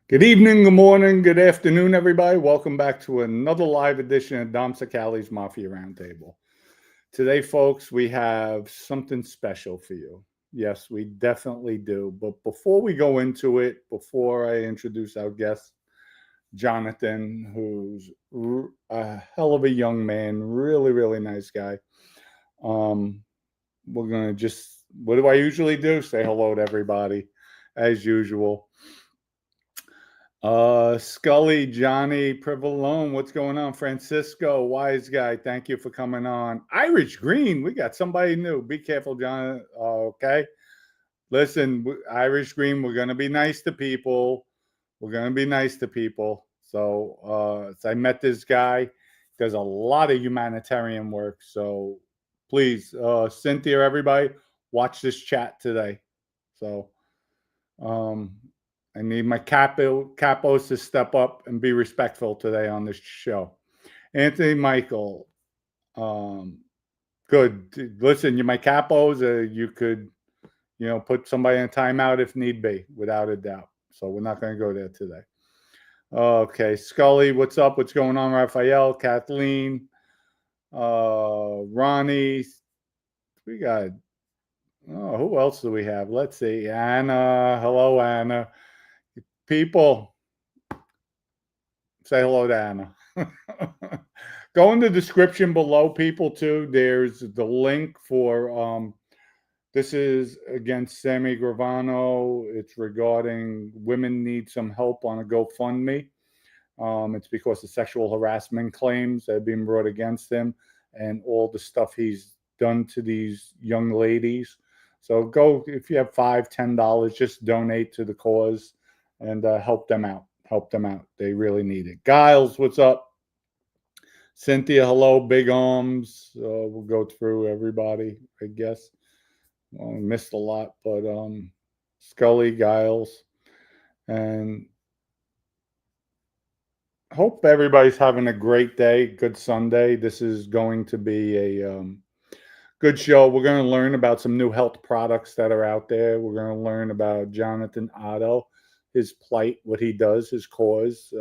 Good evening, good morning, good afternoon, everybody. Welcome back to another live edition of Dom Cicale's Mafia Roundtable. Today, folks, we have something special for you. Yes, we definitely do. But before we go into it, before I introduce our guest, Jonathan, who's a hell of a young man, really, really nice guy. We're going to just, what do I usually do? Say hello to everybody, as usual. Scully, Johnny, Privalone, what's going on? Francisco, wise guy, thank you for coming on. Irish Green, we got somebody new. Be careful, John. Okay. Listen, Irish Green, we're going to be nice to people. We're going to be nice to people. So I met this guy. Does a lot of humanitarian work. So please, Cynthia, everybody, watch this chat today. So, I need my capos to step up and be respectful today on this show. Anthony Michael, good. Listen, you're my capos. You could, put somebody in a timeout if need be, without a doubt. So we're not going to go there today. Okay, Scully, what's up? What's going on? Raphael, Kathleen, Ronnie. We got. Oh, who else do we have? Let's see. Anna. Hello, Anna. People, say hello to Anna. Go in the description below, people, too. There's the link for this is against Sammy Gravano. It's regarding women need some help on a GoFundMe. It's because of sexual harassment claims that have been brought against him and all the stuff he's done to these young ladies. So go, if you have $5, $10, just donate to the cause and help them out. Help them out. They really need it. Giles, what's up? Cynthia, hello. Big arms. We'll go through everybody, I guess. Well, we missed a lot, but Scully, Giles, and hope everybody's having a great day. Good Sunday. This is going to be a good show. We're going to learn about some new health products that are out there. We're going to learn about Jonathan Otto, his plight, what he does, his cause,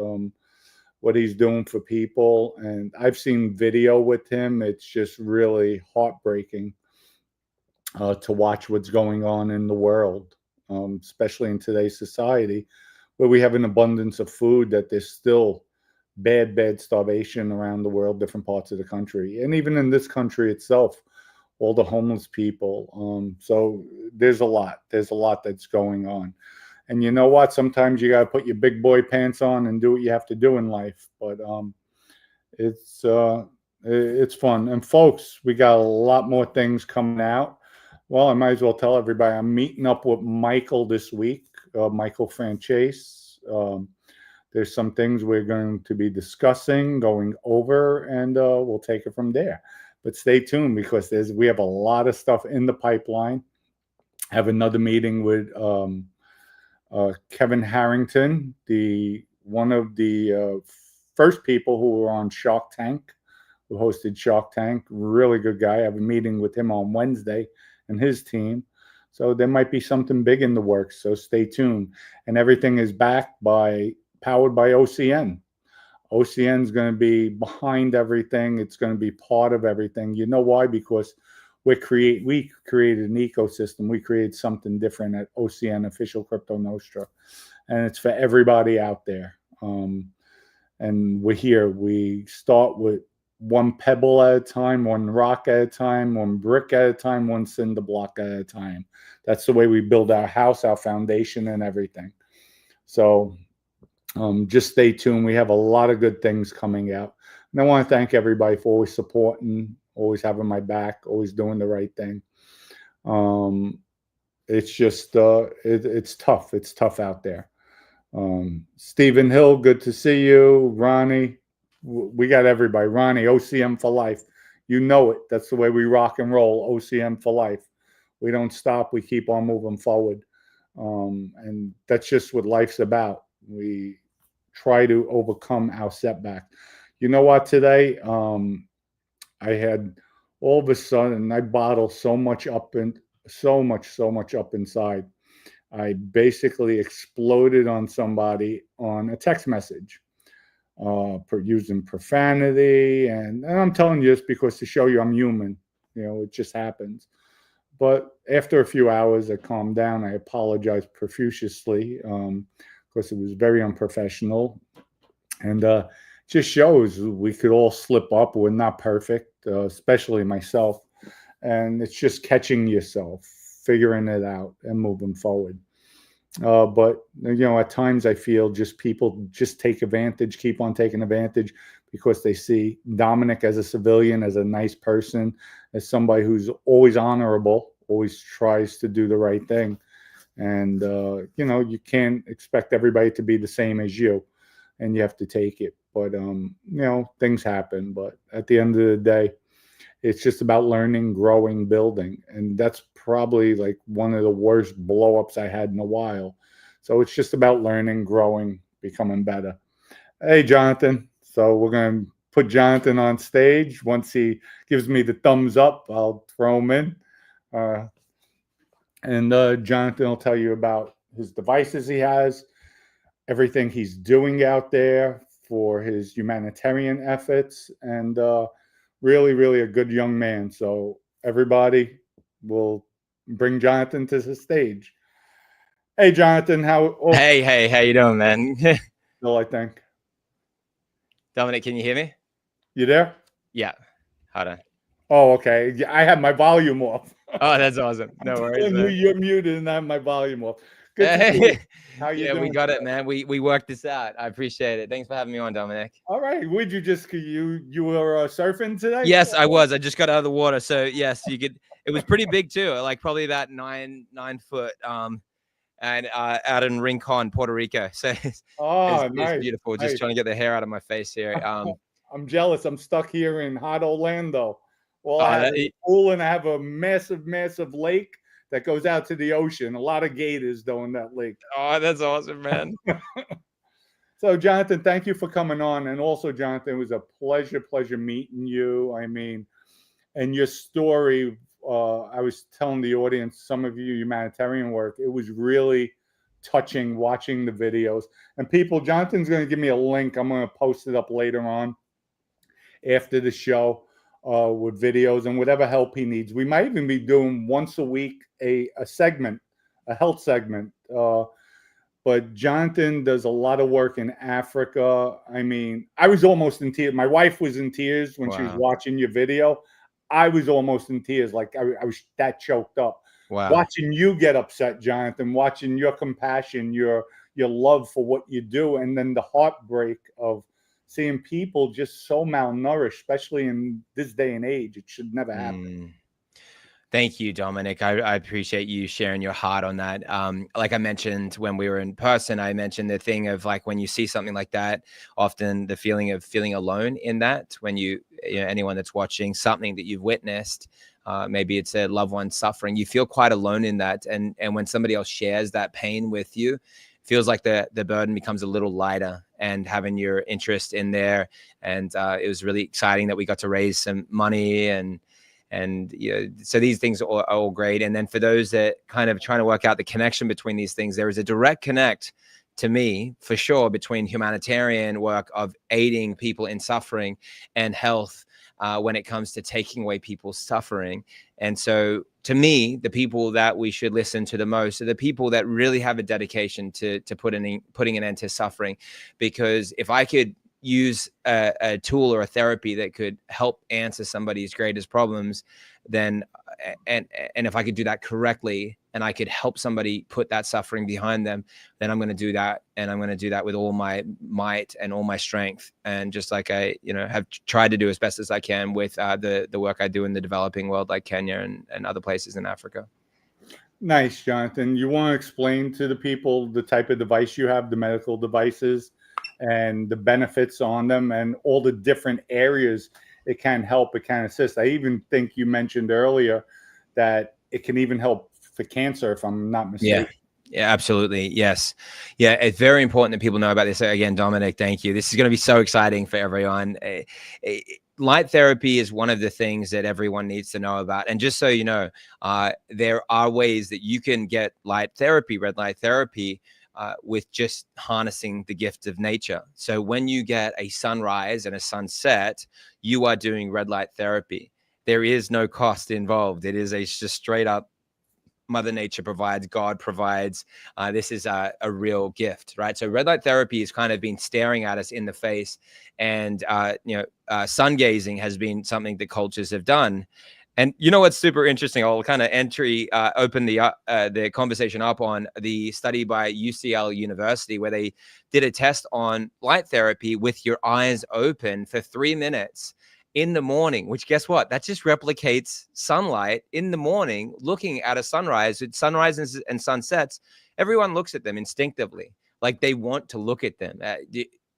what he's doing for people. And I've seen video with him. It's just really heartbreaking to watch what's going on in the world, especially in today's society, where we have an abundance of food, that there's still bad starvation around the world, different parts of the country. And even in this country itself, all the homeless people. So there's a lot that's going on. And you know what? Sometimes you got to put your big boy pants on and do what you have to do in life. But it's fun. And folks, we got a lot more things coming out. Well, I might as well tell everybody I'm meeting up with Michael this week, Michael Franchese. There's some things we're going to be discussing, going over, and we'll take it from there. But stay tuned, because we have a lot of stuff in the pipeline. I have another meeting with Kevin Harrington, one of the first people who were on Shark Tank, who hosted Shark Tank. Really good guy. I have a meeting with him on Wednesday and his team. So there might be something big in the works. So stay tuned. And everything is powered by OCN. OCN is going to be behind everything. It's going to be part of everything. You know why? Because we created an ecosystem. We created something different at OCN, Official Crypto Nostra. And it's for everybody out there. And we're here. We start with one pebble at a time, one rock at a time, one brick at a time, one cinder block at a time. That's the way we build our house, our foundation, and everything. So just stay tuned. We have a lot of good things coming out. And I want to thank everybody for always supporting, always having my back, always doing the right thing. It's just, it's tough. It's tough out there. Stephen Hill, good to see you. Ronnie, we got everybody. Ronnie, OCM for life. You know it. That's the way we rock and roll. OCM for life. We don't stop. We keep on moving forward. And that's just what life's about. We try to overcome our setback. You know what? Today, I had all of a sudden, I bottled so much up inside. I basically exploded on somebody on a text message, using profanity. And I'm telling you this because to show you I'm human, it just happens. But after a few hours, I calmed down. I apologized profusely because it was very unprofessional. And just shows we could all slip up. We're not perfect, especially myself. And it's just catching yourself, figuring it out, and moving forward. But at times I feel just people just take advantage, keep on taking advantage because they see Dominic as a civilian, as a nice person, as somebody who's always honorable, always tries to do the right thing. And, you can't expect everybody to be the same as you, and you have to take it. But, things happen. But at the end of the day, it's just about learning, growing, building. And that's probably like one of the worst blow-ups I had in a while. So it's just about learning, growing, becoming better. Hey, Jonathan. So we're going to put Jonathan on stage. Once he gives me the thumbs up, I'll throw him in. And Jonathan will tell you about his devices he has, everything he's doing out there for his humanitarian efforts, and really, really a good young man. So everybody will bring Jonathan to the stage. Hey, Jonathan, Hey, how you doing, man? Still, I think. Dominic, can you hear me? You there? Yeah. Hold on. Oh, okay. Yeah, I have my volume off. Oh, that's awesome. No worries, man. You're muted and I have my volume off. Good to see you. How you doing? We got it, man. We worked this out. I appreciate it. Thanks for having me on, Dominic. All right. Would you were surfing today? Yes, I was. I just got out of the water. So yes, you could. It was pretty big too, like probably about 9 foot. And out in Rincon, Puerto Rico. So it's nice. beautiful. Just trying to get the hair out of my face here. I'm jealous. I'm stuck here in hot Orlando. Well, I have a pool and I have a massive, massive lake that goes out to the ocean. A lot of gators though in that lake. Oh, that's awesome, man. So, Jonathan, thank you for coming on. And also, Jonathan, it was a pleasure meeting you. I mean, and your story, I was telling the audience, some of you humanitarian work, it was really touching watching the videos. And people, Jonathan's going to give me a link. I'm going to post it up later on after the show with videos and whatever help he needs. We might even be doing once a week a segment, a health segment. But Jonathan does a lot of work in Africa. I mean, I was almost in tears. My wife was in tears when she was watching your video. I was almost in tears. Like I was that choked up. Wow. Watching you get upset, Jonathan, watching your compassion, your love for what you do, and then the heartbreak of seeing people just so malnourished, especially in this day and age. It should never happen. Thank you, Dominic. I appreciate you sharing your heart on that. Like I mentioned when we were in person, I mentioned the thing of like when you see something like that, often the feeling of feeling alone in that when anyone that's watching something that you've witnessed, maybe it's a loved one suffering, you feel quite alone in that. And when somebody else shares that pain with you, feels like the burden becomes a little lighter, and having your interest in there. And it was really exciting that we got to raise some money and so these things are all great. And then for those that kind of trying to work out the connection between these things, there is a direct connect to me for sure between humanitarian work of aiding people in suffering and health when it comes to taking away people's suffering. And so to me, the people that we should listen to the most are the people that really have a dedication to putting an end to suffering. Because if I could use a tool or a therapy that could help answer somebody's greatest problems, then and if I could do that correctly and I could help somebody put that suffering behind them, then I'm going to do that. And I'm going to do that with all my might and all my strength. And just like I have tried to do as best as I can with the work I do in the developing world, like Kenya and other places in Africa. Nice, Jonathan. You want to explain to the people the type of device you have, the medical devices, and the benefits on them and all the different areas it can help, it can assist. I even think you mentioned earlier that it can even help for cancer, if I'm not mistaken. Yeah, absolutely. Yes. Yeah, it's very important that people know about this. Again, Dominic, thank you. This is going to be so exciting for everyone. light therapy is one of the things that everyone needs to know about. And just so you know, there are ways that you can get light therapy, red light therapy, with just harnessing the gift of nature. So when you get a sunrise and a sunset, you are doing red light therapy. There is no cost involved. It is just straight up Mother Nature provides, God provides. This is a real gift, right? So red light therapy has kind of been staring at us in the face, and sun gazing has been something that cultures have done. And you know what's super interesting? I'll kind of open the conversation up on the study by UCL University, where they did a test on light therapy with your eyes open for 3 minutes in the morning, which guess what? That just replicates sunlight in the morning, looking at a sunrise. With sunrises and sunsets, everyone looks at them instinctively, like they want to look at them.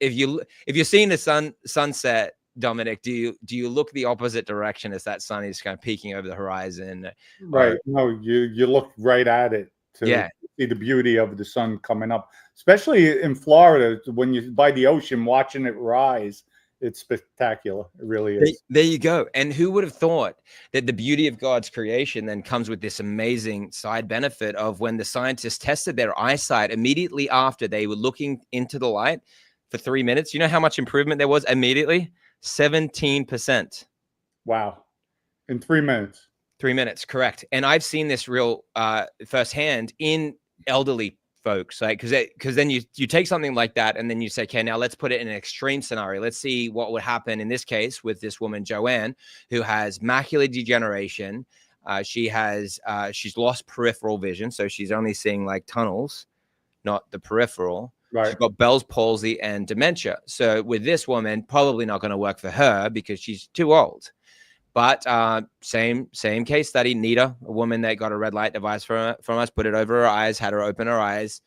If you're seeing the sunset, Dominic, do you look the opposite direction as that sun is kind of peeking over the horizon? Right. No, you look right at it to see the beauty of the sun coming up, especially in Florida when you're by the ocean watching it rise. It's spectacular. It really is. There you go. And who would have thought that the beauty of God's creation then comes with this amazing side benefit of when the scientists tested their eyesight immediately after they were looking into the light for 3 minutes? You know how much improvement there was immediately? 17%. Wow. In 3 minutes. 3 minutes, correct. And I've seen this real firsthand in elderly folks, right? Because then you take something like that and then you say, okay, now let's put it in an extreme scenario. Let's see what would happen in this case with this woman, Joanne, who has macular degeneration. She's lost peripheral vision, so she's only seeing like tunnels, not the peripheral. Right. She's got Bell's palsy and dementia. So with this woman, probably not going to work for her because she's too old. But same case study. Nita, a woman that got a red light device from us, put it over her eyes, had her open her eyes.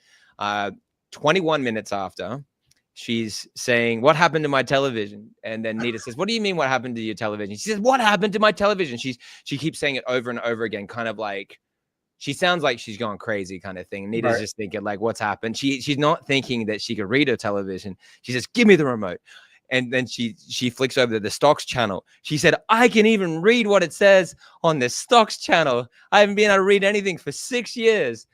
21 minutes after, she's saying, "What happened to my television?" And then Nita says, "What do you mean? What happened to your television?" She says, "What happened to my television?" She keeps saying it over and over again, kind of like she sounds like she's gone crazy, kind of thing. Nita's just thinking like, "What's happened?" She's not thinking that she could read her television. She says, "Give me the remote." And then she flicks over to the stocks channel. She said, "I can even read what it says on the stocks channel. I haven't been able to read anything for 6 years."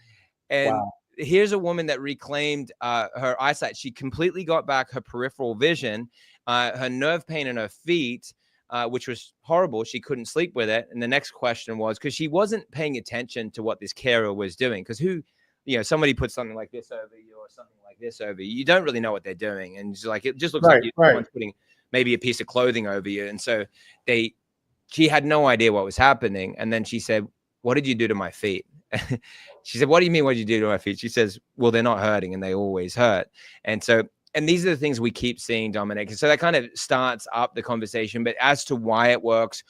And here's a woman that reclaimed her eyesight. She completely got back her peripheral vision, her nerve pain in her feet, which was horrible. She couldn't sleep with it. And the next question was, because she wasn't paying attention to what this carer was doing, because somebody puts something like this over you or something like this over you, you don't really know what they're doing. And like, it just looks like someone's putting maybe a piece of clothing over you. And so she had no idea what was happening. And then she said, "What did you do to my feet?" She said, "What do you mean, what did you do to my feet?" She says, "Well, they're not hurting and they always hurt." And these are the things we keep seeing, Dominic. And so that kind of starts up the conversation. But as to why it works,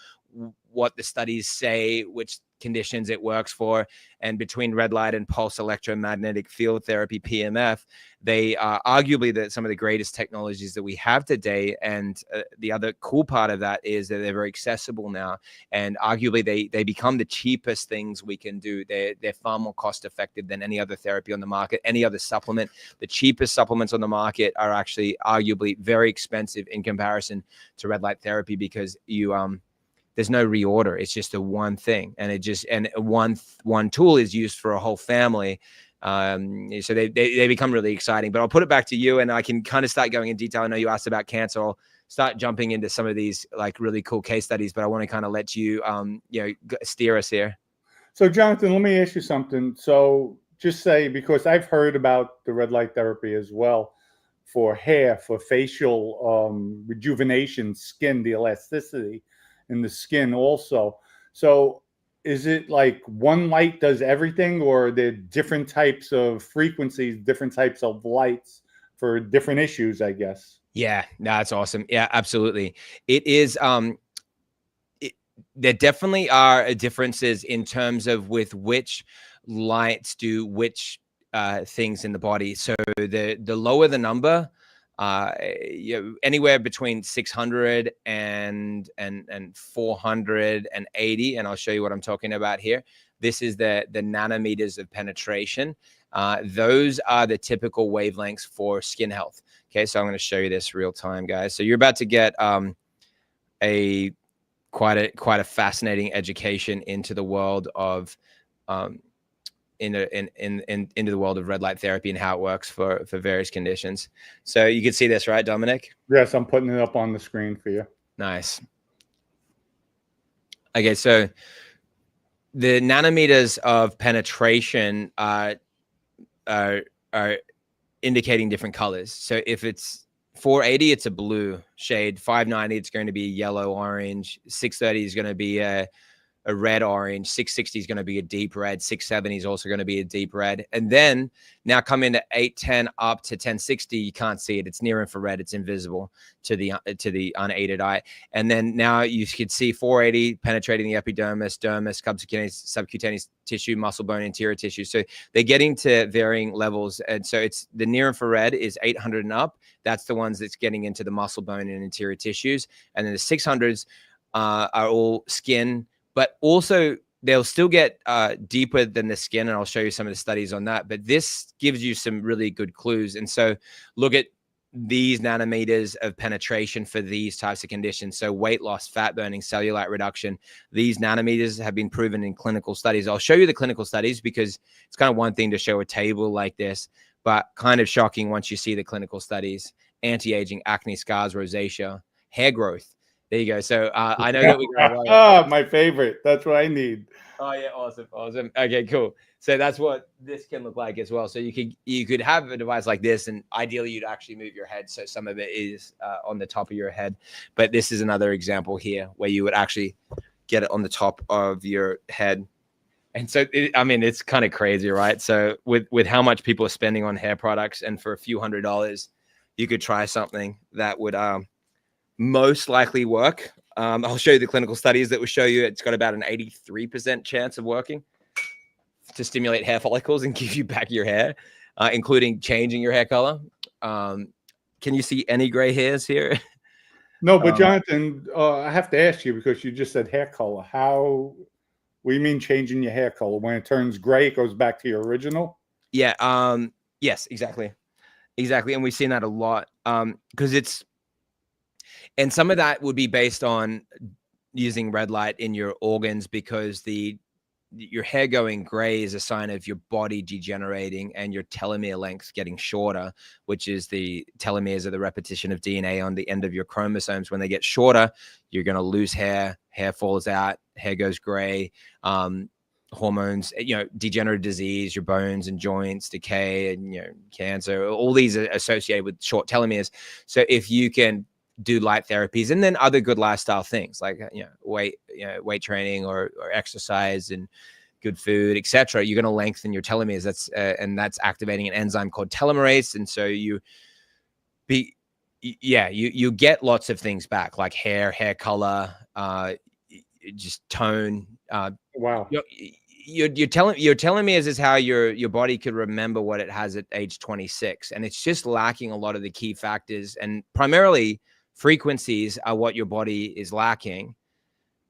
what the studies say, which conditions it works for, and between red light and pulse electromagnetic field therapy, PMF, they are arguably some of the greatest technologies that we have today. And the other cool part of that is that they're very accessible now, and arguably they become the cheapest things we can do. They're far more cost effective than any other therapy on the market, any other supplement. The cheapest supplements on the market are actually arguably very expensive in comparison to red light therapy, because there's no reorder. It's just a one thing, and one tool is used for a whole family. So they become really exciting. But I'll put it back to you, and I can kind of start going in detail. I know you asked about cancer. I'll start jumping into some of these like really cool case studies, but I want to kind of let you steer us here. So Jonathan, let me ask you something. So just say, because I've heard about the red light therapy as well for hair, for facial rejuvenation, skin, the elasticity in the skin also. So is it like one light does everything, or are there different types of frequencies, different types of lights for different issues, I guess? Yeah, that's awesome. Yeah, absolutely. It is. There definitely are differences in terms of with which lights do which things in the body. So the lower the number, anywhere between 600 and 480, and I'll show you what I'm talking about here. This is the nanometers of penetration. Those are the typical wavelengths for skin health. Okay, so I'm going to show you this real time, guys. So you're about to get a quite a fascinating education into the world of into the world of red light therapy and how it works for various conditions. So you can see this, right, Dominic? Yes, I'm putting it up on the screen for you. Nice. Okay, so the nanometers of penetration are indicating different colors. So if it's 480, it's a blue shade. 590, it's going to be yellow, orange. 630 is going to be a red orange. 660 is going to be a deep red. 670 is also going to be a deep red. And then now come into 810 up to 1060, you can't see it. It's near infrared. It's invisible to the unaided eye. And then now you could see 480 penetrating the epidermis, dermis, subcutaneous tissue, muscle, bone, interior tissue. So they're getting to varying levels. And so it's the near infrared is 800 and up. That's the ones that's getting into the muscle, bone, and interior tissues. And then the 600s are all skin, but also they'll still get deeper than the skin. And I'll show you some of the studies on that. But this gives you some really good clues. And so look at these nanometers of penetration for these types of conditions. So weight loss, fat burning, cellulite reduction, these nanometers have been proven in clinical studies. I'll show you the clinical studies because it's kind of one thing to show a table like this, but kind of shocking once you see the clinical studies. Anti-aging, acne, scars, rosacea, hair growth. There you go. So I know that we're going to my favorite. That's what I need. Oh yeah, awesome. Okay, cool. So that's what this can look like as well. So you could have a device like this, and ideally you'd actually move your head so some of it is on the top of your head. But this is another example here where you would actually get it on the top of your head. And so I mean, it's kind of crazy, right? So with how much people are spending on hair products, and for a few $100s, you could try something that would most likely work. I'll show you the clinical studies that will show you it's got about an 83% chance of working to stimulate hair follicles and give you back your hair, including changing your hair color. Can you see any gray hairs here? No, but Jonathan, I have to ask you because you just said hair color. What do you mean changing your hair color? When it turns gray, it goes back to your original? Yeah. Yes, exactly. And we've seen that a lot because and some of that would be based on using red light in your organs because your hair going gray is a sign of your body degenerating and your telomere length getting shorter, which is the telomeres are the repetition of DNA on the end of your chromosomes. When they get shorter, you're going to lose hair falls out, hair goes gray, hormones, degenerative disease, your bones and joints decay, and cancer, all these are associated with short telomeres. So if you can do light therapies and then other good lifestyle things like weight training or exercise and good food, etc., you're going to lengthen your telomeres. That's activating an enzyme called telomerase, and so you get lots of things back like hair color, just tone. Wow. Your telomeres is how your body could remember what it has at age 26, and it's just lacking a lot of the key factors, and primarily frequencies are what your body is lacking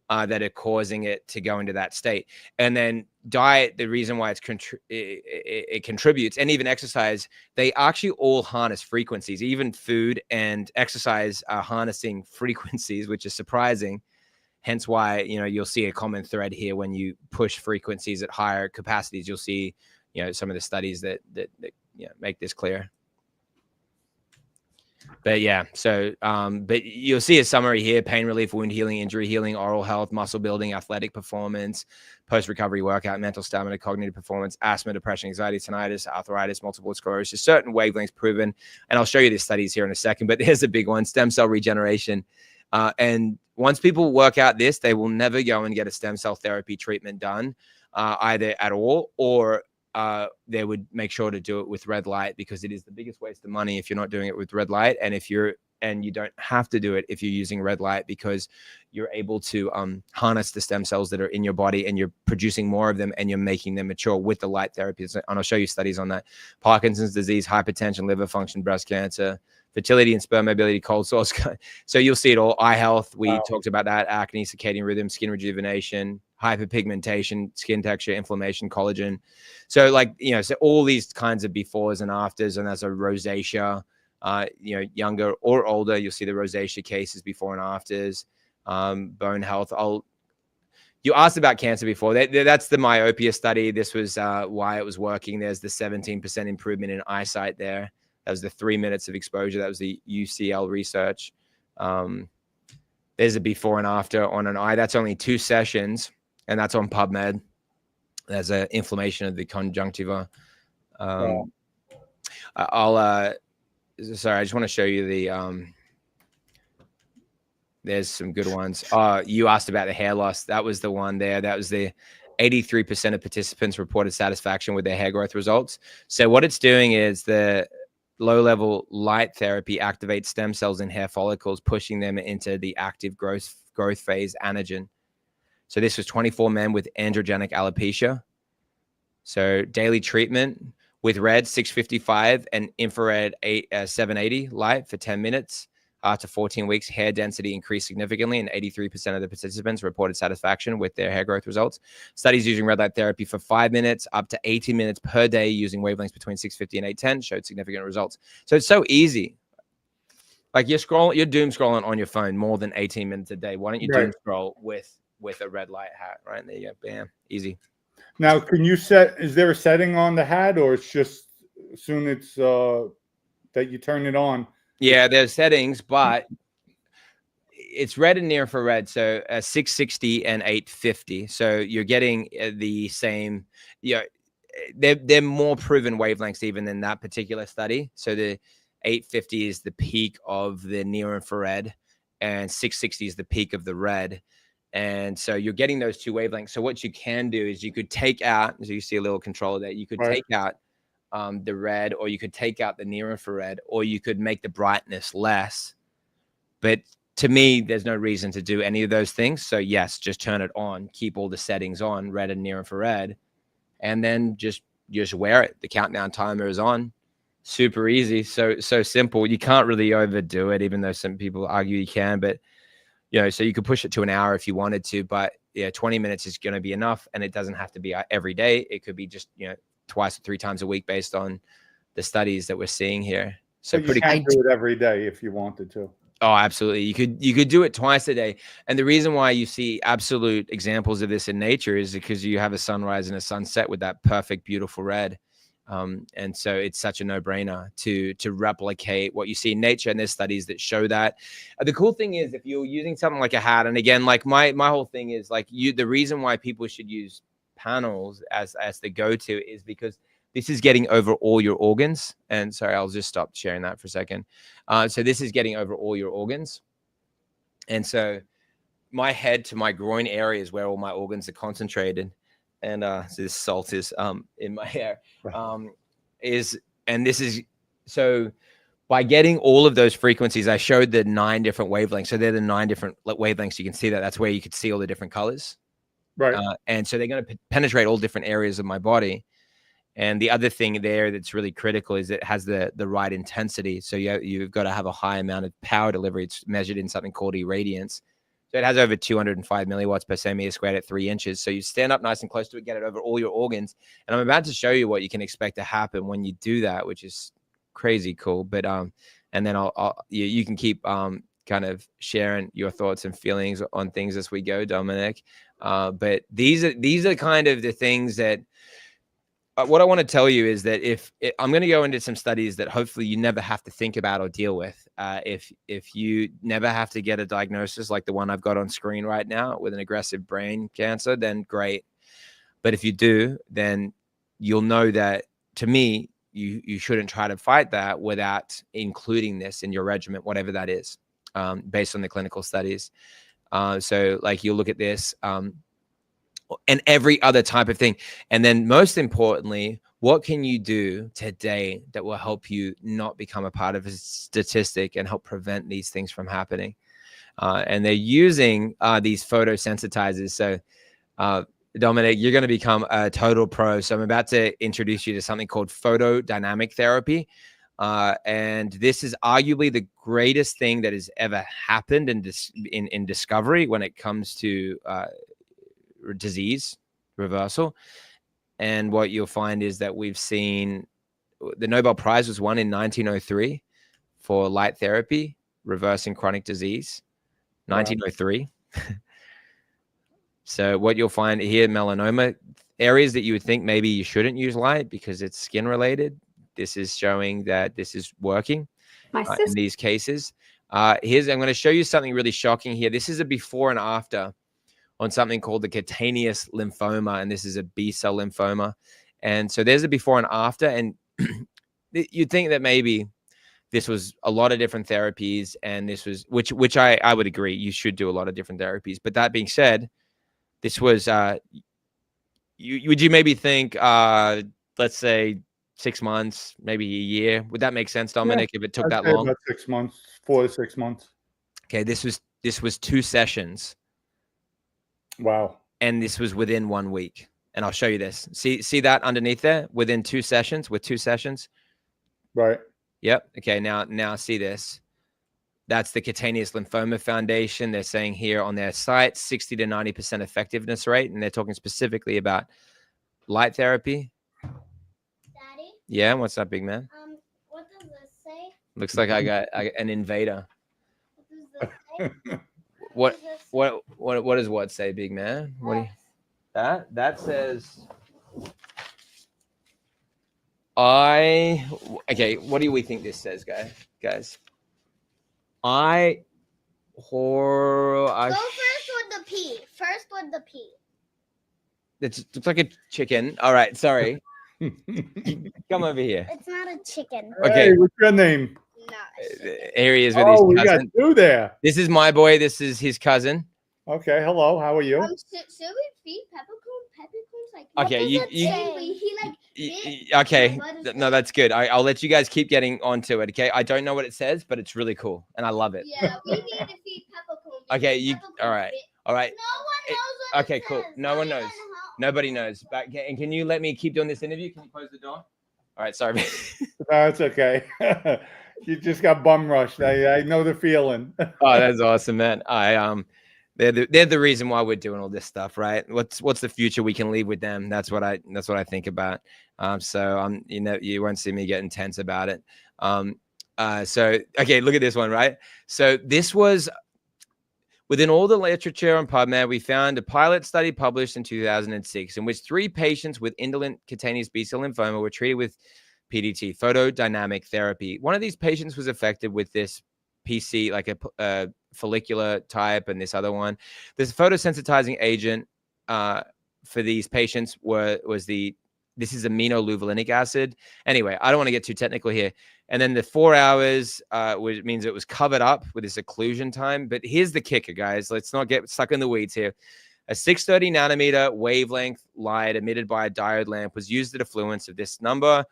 that are causing it to go into that state. And then diet, the reason why it contributes, and even exercise, they actually all harness frequencies. Even food and exercise are harnessing frequencies, which is surprising. Hence why you'll see a common thread here when you push frequencies at higher capacities. You'll see some of the studies that make this clear. But yeah, so but you'll see a summary here: pain relief, wound healing, injury healing, oral health, muscle building, athletic performance, post-recovery workout, mental stamina, cognitive performance, asthma, depression, anxiety, tinnitus, arthritis, multiple sclerosis, certain wavelengths proven. And I'll show you the studies here in a second, but here's a big one: stem cell regeneration. And once people work out this, they will never go and get a stem cell therapy treatment done either at all, or they would make sure to do it with red light, because it is the biggest waste of money if you're not doing it with red light. And you don't have to do it if you're using red light, because you're able to harness the stem cells that are in your body, and you're producing more of them, and you're making them mature with the light therapies. And I'll show you studies on that: Parkinson's disease, hypertension, liver function, breast cancer, fertility and sperm mobility, cold sores. So you'll see it all. Eye health, we talked about that: acne, circadian rhythm, skin rejuvenation, hyperpigmentation, skin texture, inflammation, collagen. So so all these kinds of befores and afters. And that's a rosacea, younger or older, you'll see the rosacea cases before and afters. bone health. You asked about cancer before. That's the myopia study. This was why it was working. There's the 17% improvement in eyesight there. That was the 3 minutes of exposure. That was the UCL research. There's a before and after on an eye. That's only 2 sessions, and that's on PubMed. There's an inflammation of the conjunctiva. Wow. Sorry, I just want to show you the there's some good ones. You asked about the hair loss. That was the one there. That was the 83% of participants reported satisfaction with their hair growth results. So what it's doing is the low-level light therapy activates stem cells in hair follicles, pushing them into the active growth phase anagen. So this was 24 men with androgenic alopecia. So daily treatment with red 655 and infrared 780 light for 10 minutes. After 14 weeks, hair density increased significantly, and 83% of the participants reported satisfaction with their hair growth results. Studies using red light therapy for 5 minutes, up to 18 minutes per day using wavelengths between 650 and 810 showed significant results. So it's so easy. Like you're doom scrolling on your phone more than 18 minutes a day. Why don't you doom scroll with a red light hat, right? And there you go, bam, easy. Now, can you is there a setting on the hat, or it's just as soon it's that you turn it on? Yeah, there's settings, but it's red and near infrared, so 660 and 850. So you're getting the same. They're more proven wavelengths even than that particular study. So the 850 is the peak of the near infrared, and 660 is the peak of the red. And so you're getting those 2 wavelengths. So what you can do is you could take out, as you see a little controller there, you could take out the red, or you could take out the near infrared, or you could make the brightness less. But to me, there's no reason to do any of those things. So yes, just turn it on, keep all the settings on, red and near infrared, and then just wear it. The countdown timer is on. Super easy. So simple. You can't really overdo it, even though some people argue you can, but so you could push it to an hour if you wanted to, but 20 minutes is going to be enough. And it doesn't have to be every day. It could be just, 2 or 3 times a week based on the studies that we're seeing here. So you can do it every day if you wanted to. Oh, absolutely. You could do it twice a day. And the reason why you see absolute examples of this in nature is because you have a sunrise and a sunset with that perfect, beautiful red. And so it's such a no-brainer to replicate what you see in nature. And there's studies that show that. The cool thing is, if you're using something like a hat, and again, like my whole thing is like the reason why people should use panels as the go-to is because this is getting over all your organs. And sorry, I'll just stop sharing that for a second. So this is getting over all your organs. And so my head to my groin area is where all my organs are concentrated. And so this salt is in my hair. So by getting all of those frequencies, I showed the 9 different wavelengths. So they're the 9 different wavelengths. You can see that. That's where you could see all the different colors. Right. And so they're going to penetrate all different areas of my body. And the other thing there that's really critical is it has the right intensity. So you've got to have a high amount of power delivery. It's measured in something called irradiance. So it has over 205 milliwatts per centimeter squared at 3 inches. So you stand up nice and close to it, get it over all your organs. And I'm about to show you what you can expect to happen when you do that, which is crazy cool. But and then you can keep kind of sharing your thoughts and feelings on things as we go, Dominic. But these are kind of the things that what I want to tell you is that I'm going to go into some studies that hopefully you never have to think about or deal with. If you never have to get a diagnosis like the one I've got on screen right now with an aggressive brain cancer, then great. But if you do, then you'll know that, to me, you shouldn't try to fight that without including this in your regimen, whatever that is, based on the clinical studies. So like you'll look at this, and every other type of thing. And then most importantly, what can you do today that will help you not become a part of a statistic and help prevent these things from happening? And they're using these photosensitizers. So Dominic, you're going to become a total pro. So I'm about to introduce you to something called photodynamic therapy. And this is arguably the greatest thing that has ever happened in discovery when it comes to disease reversal. And what you'll find is that we've seen the Nobel Prize was won in 1903 for light therapy reversing chronic disease. 1903. So what you'll find here, melanoma, areas that you would think maybe you shouldn't use light because it's skin related. This is showing that this is working in these cases. I'm going to show you something really shocking here. This is a before and after on something called the cutaneous lymphoma, and this is a B-cell lymphoma. And so there's a before and after, and you'd think that maybe this was a lot of different therapies, and this was, which I would agree, you should do a lot of different therapies. But that being said, this was, would you maybe think, let's say 6 months, maybe a year? Would that make sense, Dominic, if it took that long? About 6 months, 4 to 6 months. Okay, this was 2 sessions. Wow. And this was within 1 week. And I'll show you this. See that underneath there? Within 2 sessions, with 2 sessions. Right. Yep. Okay, now see this. That's the Cutaneous Lymphoma Foundation. They're saying here on their site, 60 to 90% effectiveness rate. And they're talking specifically about light therapy. Daddy? Yeah, what's up, big man? What does this say? Looks like I got an invader. What does this say? What does what say, big man? What do you, that says okay, what do we think this says, guys? Go first with the P. First with the P. It looks like a chicken. All right, sorry. Come over here. It's not a chicken. Okay. Hey, what's your name? No. Here he is with Oh, we his got cousin. 2 there. This is my boy. This is his cousin. Okay, hello. How are you? Should we feed peppercorns? Like, Okay, what does you- it say? He like. Okay, What is no, it? that's good. I'll let you guys keep getting onto it. Okay, I don't know what it says, but it's really cool, and I love it. Yeah, we need to feed peppercorns. Okay, because all right, peppercorns all right. No one knows what Okay, it cool. says. No one Not knows. even how- Nobody knows. And can you let me keep doing this interview? Can you close the door? All right, sorry. That's okay. You just got bum rushed. I know the feeling. Oh, that's awesome, man. They're the reason why we're doing all this stuff, right? What's the future we can leave with them? That's what I think about. So you won't see me get intense about it. So okay, look at this one, right? So this was within all the literature on PubMed, we found a pilot study published in 2006 in which 3 patients with indolent cutaneous B-cell lymphoma were treated with PDT, photodynamic therapy. One of these patients was affected with this PC, like a follicular type, and this other one. This photosensitizing agent for these patients this is aminoleuvolinic acid. Anyway, I don't want to get too technical here. And then the 4 hours, which means it was covered up with this occlusion time. But here's the kicker, guys. Let's not get stuck in the weeds here. A 630 nanometer wavelength light emitted by a diode lamp was used at a fluence of this number.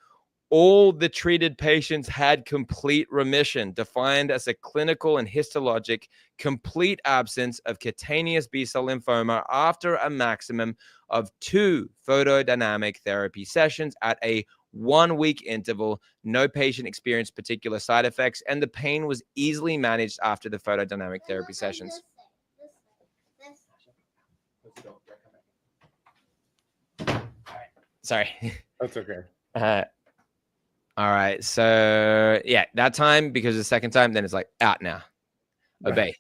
All the treated patients had complete remission, defined as a clinical and histologic complete absence of cutaneous B-cell lymphoma after a maximum of 2 photodynamic therapy sessions at a 1-week interval. No patient experienced particular side effects, and the pain was easily managed after the photodynamic therapy sessions. Sorry. That's okay. All right. So yeah, that time, because the second time, then it's like out now. Obey.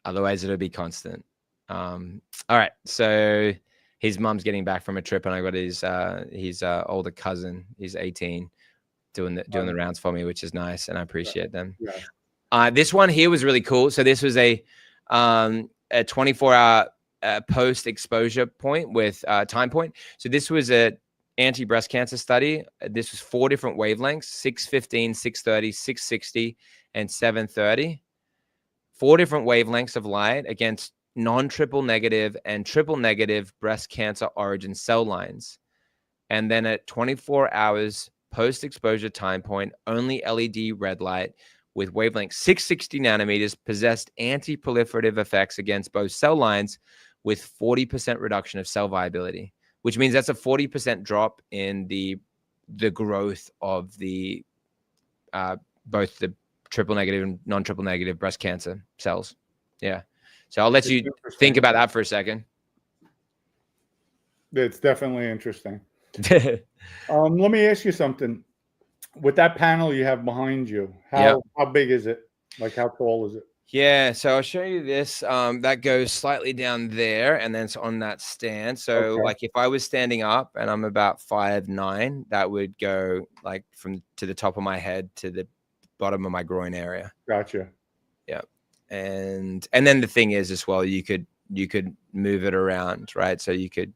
Otherwise it'll be constant. All right. So his mom's getting back from a trip, and I got his older cousin. He's 18, doing the rounds for me, which is nice, and I appreciate them. Yeah. This one here was really cool. So this was a 24-hour post exposure point with time point. So this was a anti-breast cancer study. This was 4 different wavelengths: 615, 630, 660, and 730. 4 different wavelengths of light against non-triple negative and triple negative breast cancer origin cell lines. And then at 24 hours post-exposure time point, only LED red light with wavelength 660 nanometers possessed anti-proliferative effects against both cell lines, with 40% reduction of cell viability, which means that's a 40% drop in the growth of the both the triple negative and non-triple negative breast cancer cells. Yeah. So I'll let you think about that for a second. It's definitely interesting. Let me ask you something. With that panel you have behind you, how big is it? Like, how tall is it? Yeah, so I'll show you this. That goes slightly down there, and then it's on that stand. So, Okay, like, if I was standing up and I'm about 5'9", that would go like from to the top of my head to the bottom of my groin area. gotcha. Yeah, and then the thing is as well, you could move it around, right? So you could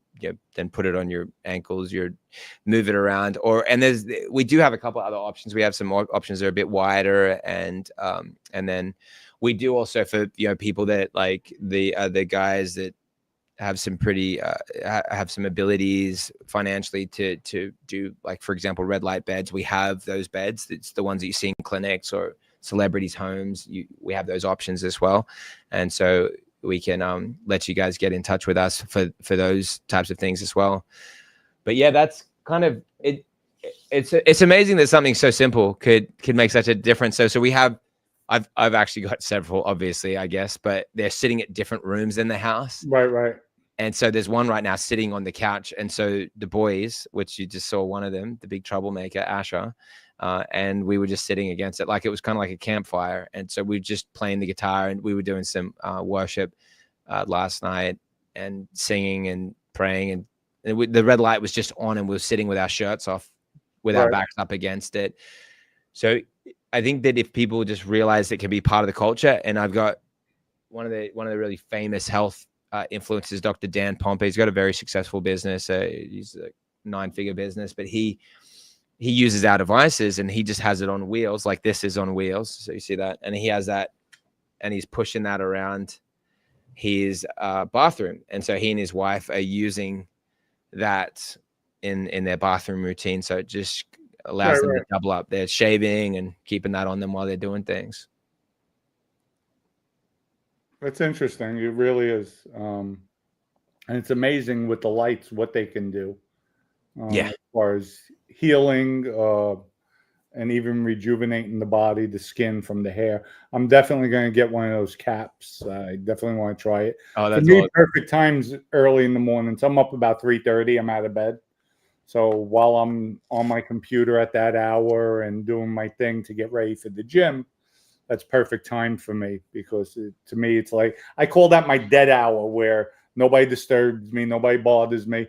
then put it on your ankles, move it around, we do have a couple other options. We have some more options that are a bit wider, and then we do also for people that like the guys that have some pretty have some abilities financially to do, like, for example, red light beds. We have those beds. It's the ones that you see in clinics or celebrities' homes. We have those options as well, and so we can let you guys get in touch with us for those types of things as well. But yeah, that's kind of it. It's amazing that something so simple could make such a difference. So we have, I've actually got several, obviously, I guess, but they're sitting at different rooms in the house. Right. And so there's one right now sitting on the couch. And so the boys, which you just saw one of them, the big troublemaker, Asher, and we were just sitting against it. Like, it was kind of like a campfire. And so we were just playing the guitar, and we were doing some worship last night and singing and praying. And the red light was just on, and we were sitting with our shirts off, with our backs up against it. So I think that if people just realize it can be part of the culture, and I've got one of the really famous health influencers, Dr. Dan Pompey. He's got a very successful business. He's a 9-figure business, but he uses our devices, and he just has it on wheels. Like, this is on wheels. So you see that, and he has that, and he's pushing that around his bathroom. And so he and his wife are using that in their bathroom routine. So it just allows them to double up. They're shaving and keeping that on them while they're doing things. That's interesting. It really is. And it's amazing with the lights what they can do. As far as healing and even rejuvenating the body, the skin from the hair. I'm definitely going to get one of those caps. I definitely want to try it. Oh, that's For me, awesome. perfect times early in the morning. So I'm up about 3:30. I'm out of bed. So while I'm on my computer at that hour and doing my thing to get ready for the gym, that's perfect time for me, because to me, it's like, I call that my dead hour, where nobody disturbs me, nobody bothers me,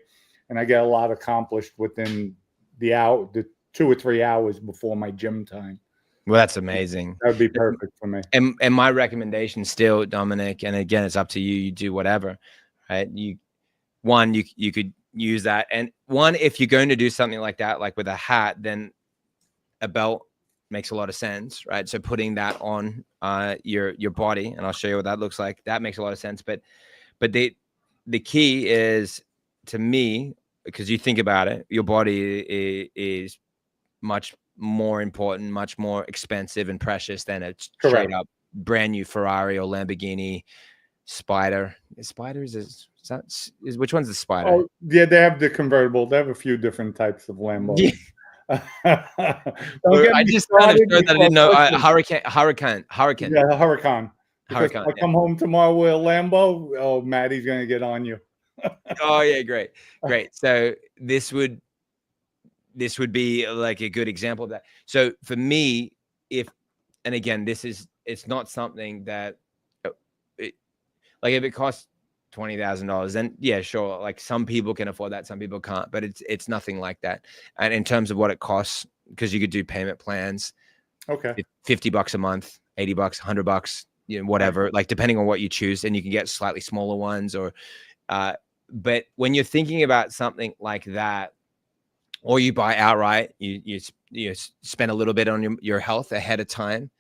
and I get a lot accomplished within the 2 or 3 hours before my gym time. Well, that's amazing. That would be perfect for me. And my recommendation still, Dominic, and again, it's up to you. You do whatever, right? You could use that. And if you're going to do something like that, like with a hat, then a belt makes a lot of sense, right? So putting that on your body, and I'll show you what that looks like. That makes a lot of sense. But the key is, to me, because you think about it, your body is much more important, much more expensive and precious than a straight up brand new Ferrari or Lamborghini Spider. Which one's the Spider? Oh, yeah, they have the convertible. They have a few different types of Lambos. Yeah. I just kind of showed that I didn't know. Hurricane. Yeah, Huracan. Because Huracan, if I come home tomorrow with a Lambo, oh, Maddie's gonna get on you. Oh yeah, great. So this would be like a good example of that. So for me, and again, it's not something that, like, if it costs $20,000, then yeah, sure. Like, some people can afford that, some people can't, but it's nothing like that. And in terms of what it costs, because you could do payment plans, Okay. $50 a month, $80, $100, whatever, like, depending on what you choose, and you can get slightly smaller ones, or but when you're thinking about something like that, or you buy outright, you spend a little bit on your health ahead of time.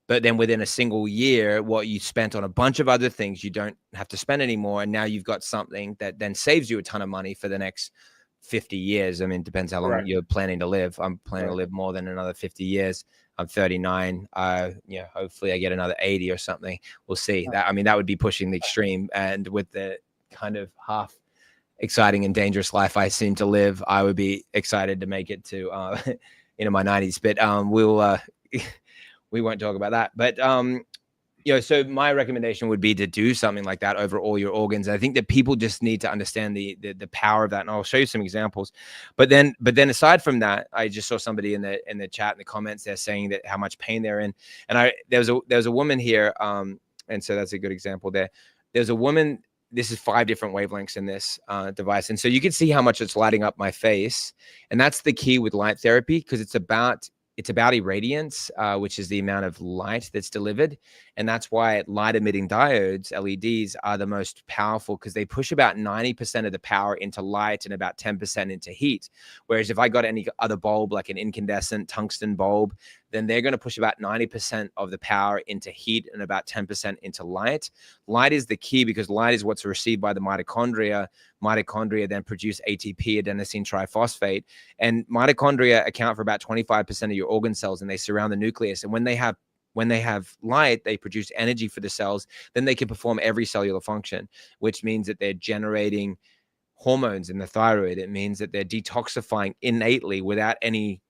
But then within a single year, what you spent on a bunch of other things, you don't have to spend anymore. And now you've got something that then saves you a ton of money for the next 50 years. I mean, it depends how long you're planning to live. I'm planning to live more than another 50 years. I'm 39. Hopefully I get another 80 or something. We'll see. That would be pushing the extreme. And with the kind of half exciting and dangerous life I seem to live, I would be excited to make it to my 90s. But we won't talk about that. But So my recommendation would be to do something like that over all your organs. I think that people just need to understand the power of that, and I'll show you some examples. But then aside from that, I just saw somebody in the chat, in the comments, they're saying that how much pain they're in, and there was a woman here, and so that's a good example there. There's a woman. This is 5 different wavelengths in this device, and so you can see how much it's lighting up my face, and that's the key with light therapy, because it's about irradiance, which is the amount of light that's delivered. And that's why light emitting diodes, LEDs, are the most powerful, because they push about 90% of the power into light and about 10% into heat. Whereas if I got any other bulb, like an incandescent tungsten bulb, then they're going to push about 90% of the power into heat and about 10% into light. Light is the key, because light is what's received by the mitochondria. Mitochondria then produce ATP, adenosine triphosphate, and mitochondria account for about 25% of your organ cells, and they surround the nucleus. And when they have light, they produce energy for the cells. Then they can perform every cellular function, which means that they're generating hormones in the thyroid. It means that they're detoxifying innately without any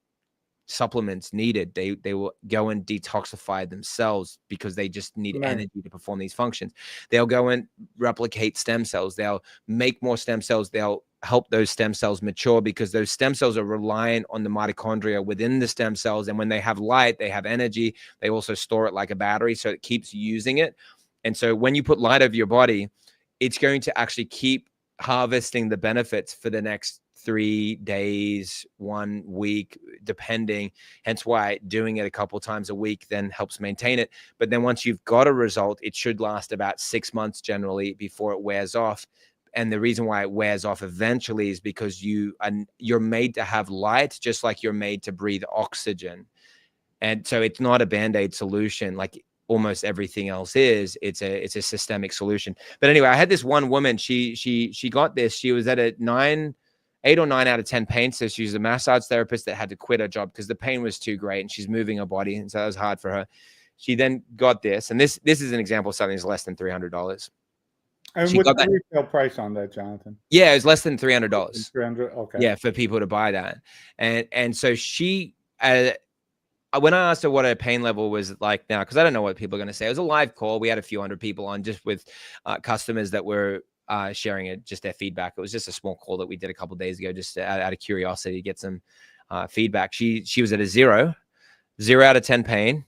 supplements needed. They will go and detoxify themselves, because they just need energy to perform these functions. They'll go and replicate stem cells. They'll make more stem cells. They'll help those stem cells mature, because those stem cells are reliant on the mitochondria within the stem cells. And when they have light, they have energy. They also store it like a battery, so it keeps using it. And so when you put light over your body, it's going to actually keep harvesting the benefits for the next 3 days, 1 week, depending. Hence why doing it a couple times a week then helps maintain it. But then once you've got a result, it should last about 6 months generally before it wears off. And the reason why it wears off eventually is because you're made to have light, just like you're made to breathe oxygen. And so it's not a Band-Aid solution like almost everything else is. It's a systemic solution. But anyway, I had this one woman, she got this. She was at a 8 or 9 out of 10 pain. So she was a massage therapist that had to quit her job because the pain was too great, and she's moving her body, and so that was hard for her. She then got this, and this is an example of something that's less than $300. And what's the retail price on that, Jonathan? Yeah, it was less than $300. $300, okay. Yeah, for people to buy that. And so she, when I asked her what her pain level was like now, because I don't know what people are going to say. It was a live call. We had a few hundred people on, just with customers that were sharing it, just their feedback. It was just a small call that we did a couple of days ago, just out of curiosity to get some feedback. She was at a 0 out of 10 pain,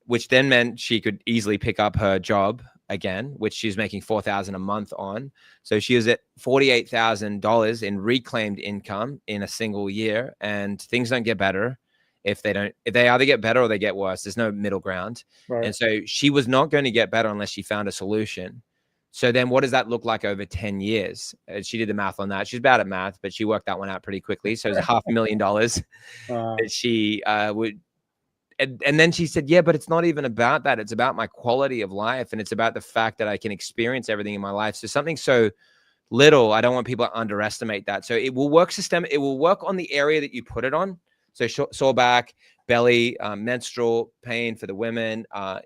which then meant she could easily pick up her job again, which she's making $4,000 a month on. So she was at $48,000 in reclaimed income in a single year, and things don't get better if they either get better or they get worse. There's no middle ground. Right. And so she was not going to get better unless she found a solution. So then what does that look like over 10 years? She did the math on that. She's bad at math, but she worked that one out pretty quickly. So it was $500,000 that she would. And then she said, yeah, but it's not even about that. It's about my quality of life. And it's about the fact that I can experience everything in my life. So something so little, I don't want people to underestimate that. So it will work it will work on the area that you put it on. So sore back, belly, menstrual pain for the women.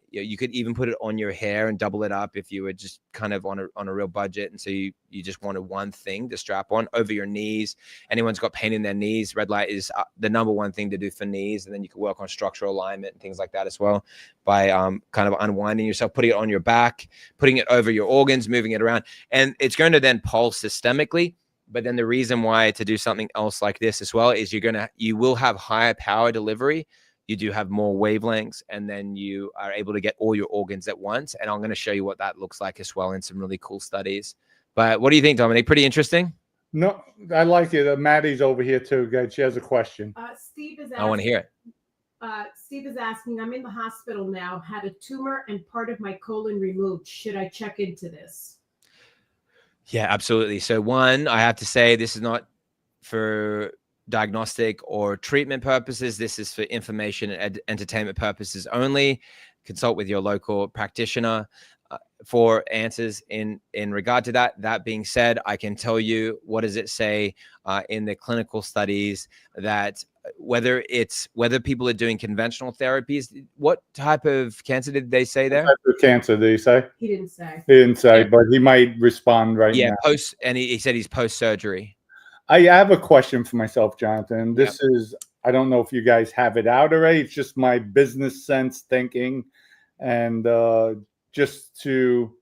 You could even put it on your hair and double it up if you were just kind of on a real budget. And so you just wanted one thing to strap on over your knees. Anyone's got pain in their knees, red light is the number one thing to do for knees. And then you can work on structural alignment and things like that as well by kind of unwinding yourself, putting it on your back, putting it over your organs, moving it around. And it's going to then pulse systemically. But then the reason why to do something else like this as well is you will have higher power delivery. You do have more wavelengths, and then you are able to get all your organs at once. And I'm going to show you what that looks like as well in some really cool studies. But what do you think, Dominic? Pretty interesting? No, I like it. Maddie's over here too. Good. She has a question. Steve is asking, I want to hear it. Steve is asking, I'm in the hospital now, had a tumor and part of my colon removed. Should I check into this? Yeah, absolutely. So one, I have to say, this is not for diagnostic or treatment purposes. This is for information and entertainment purposes only. Consult with your local practitioner for answers in regard to that. That being said, I can tell you, what does it say in the clinical studies, that whether people are doing conventional therapies, what type of cancer did they say there? What type of cancer did he say? He didn't say. He didn't say, yeah. But he might respond right now. Yeah, and he said he's post-surgery. I have a question for myself, Jonathan. This is, I don't know if you guys have it out already. It's just my business sense thinking. And just to,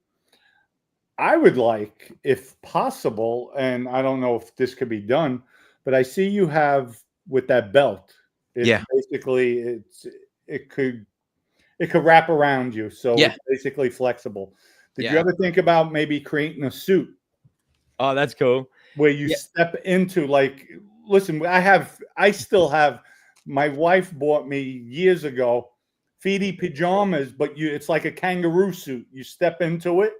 I would like, if possible, and I don't know if this could be done, but I see you have with that belt. It's Yeah. basically it could wrap around you, so Yeah. it's basically flexible. Did you Yeah. ever think about maybe creating a suit Oh, that's cool. where you Yeah. step into, like, listen, I still have, my wife bought me years ago feety pajamas, but it's like a kangaroo suit. You step into it.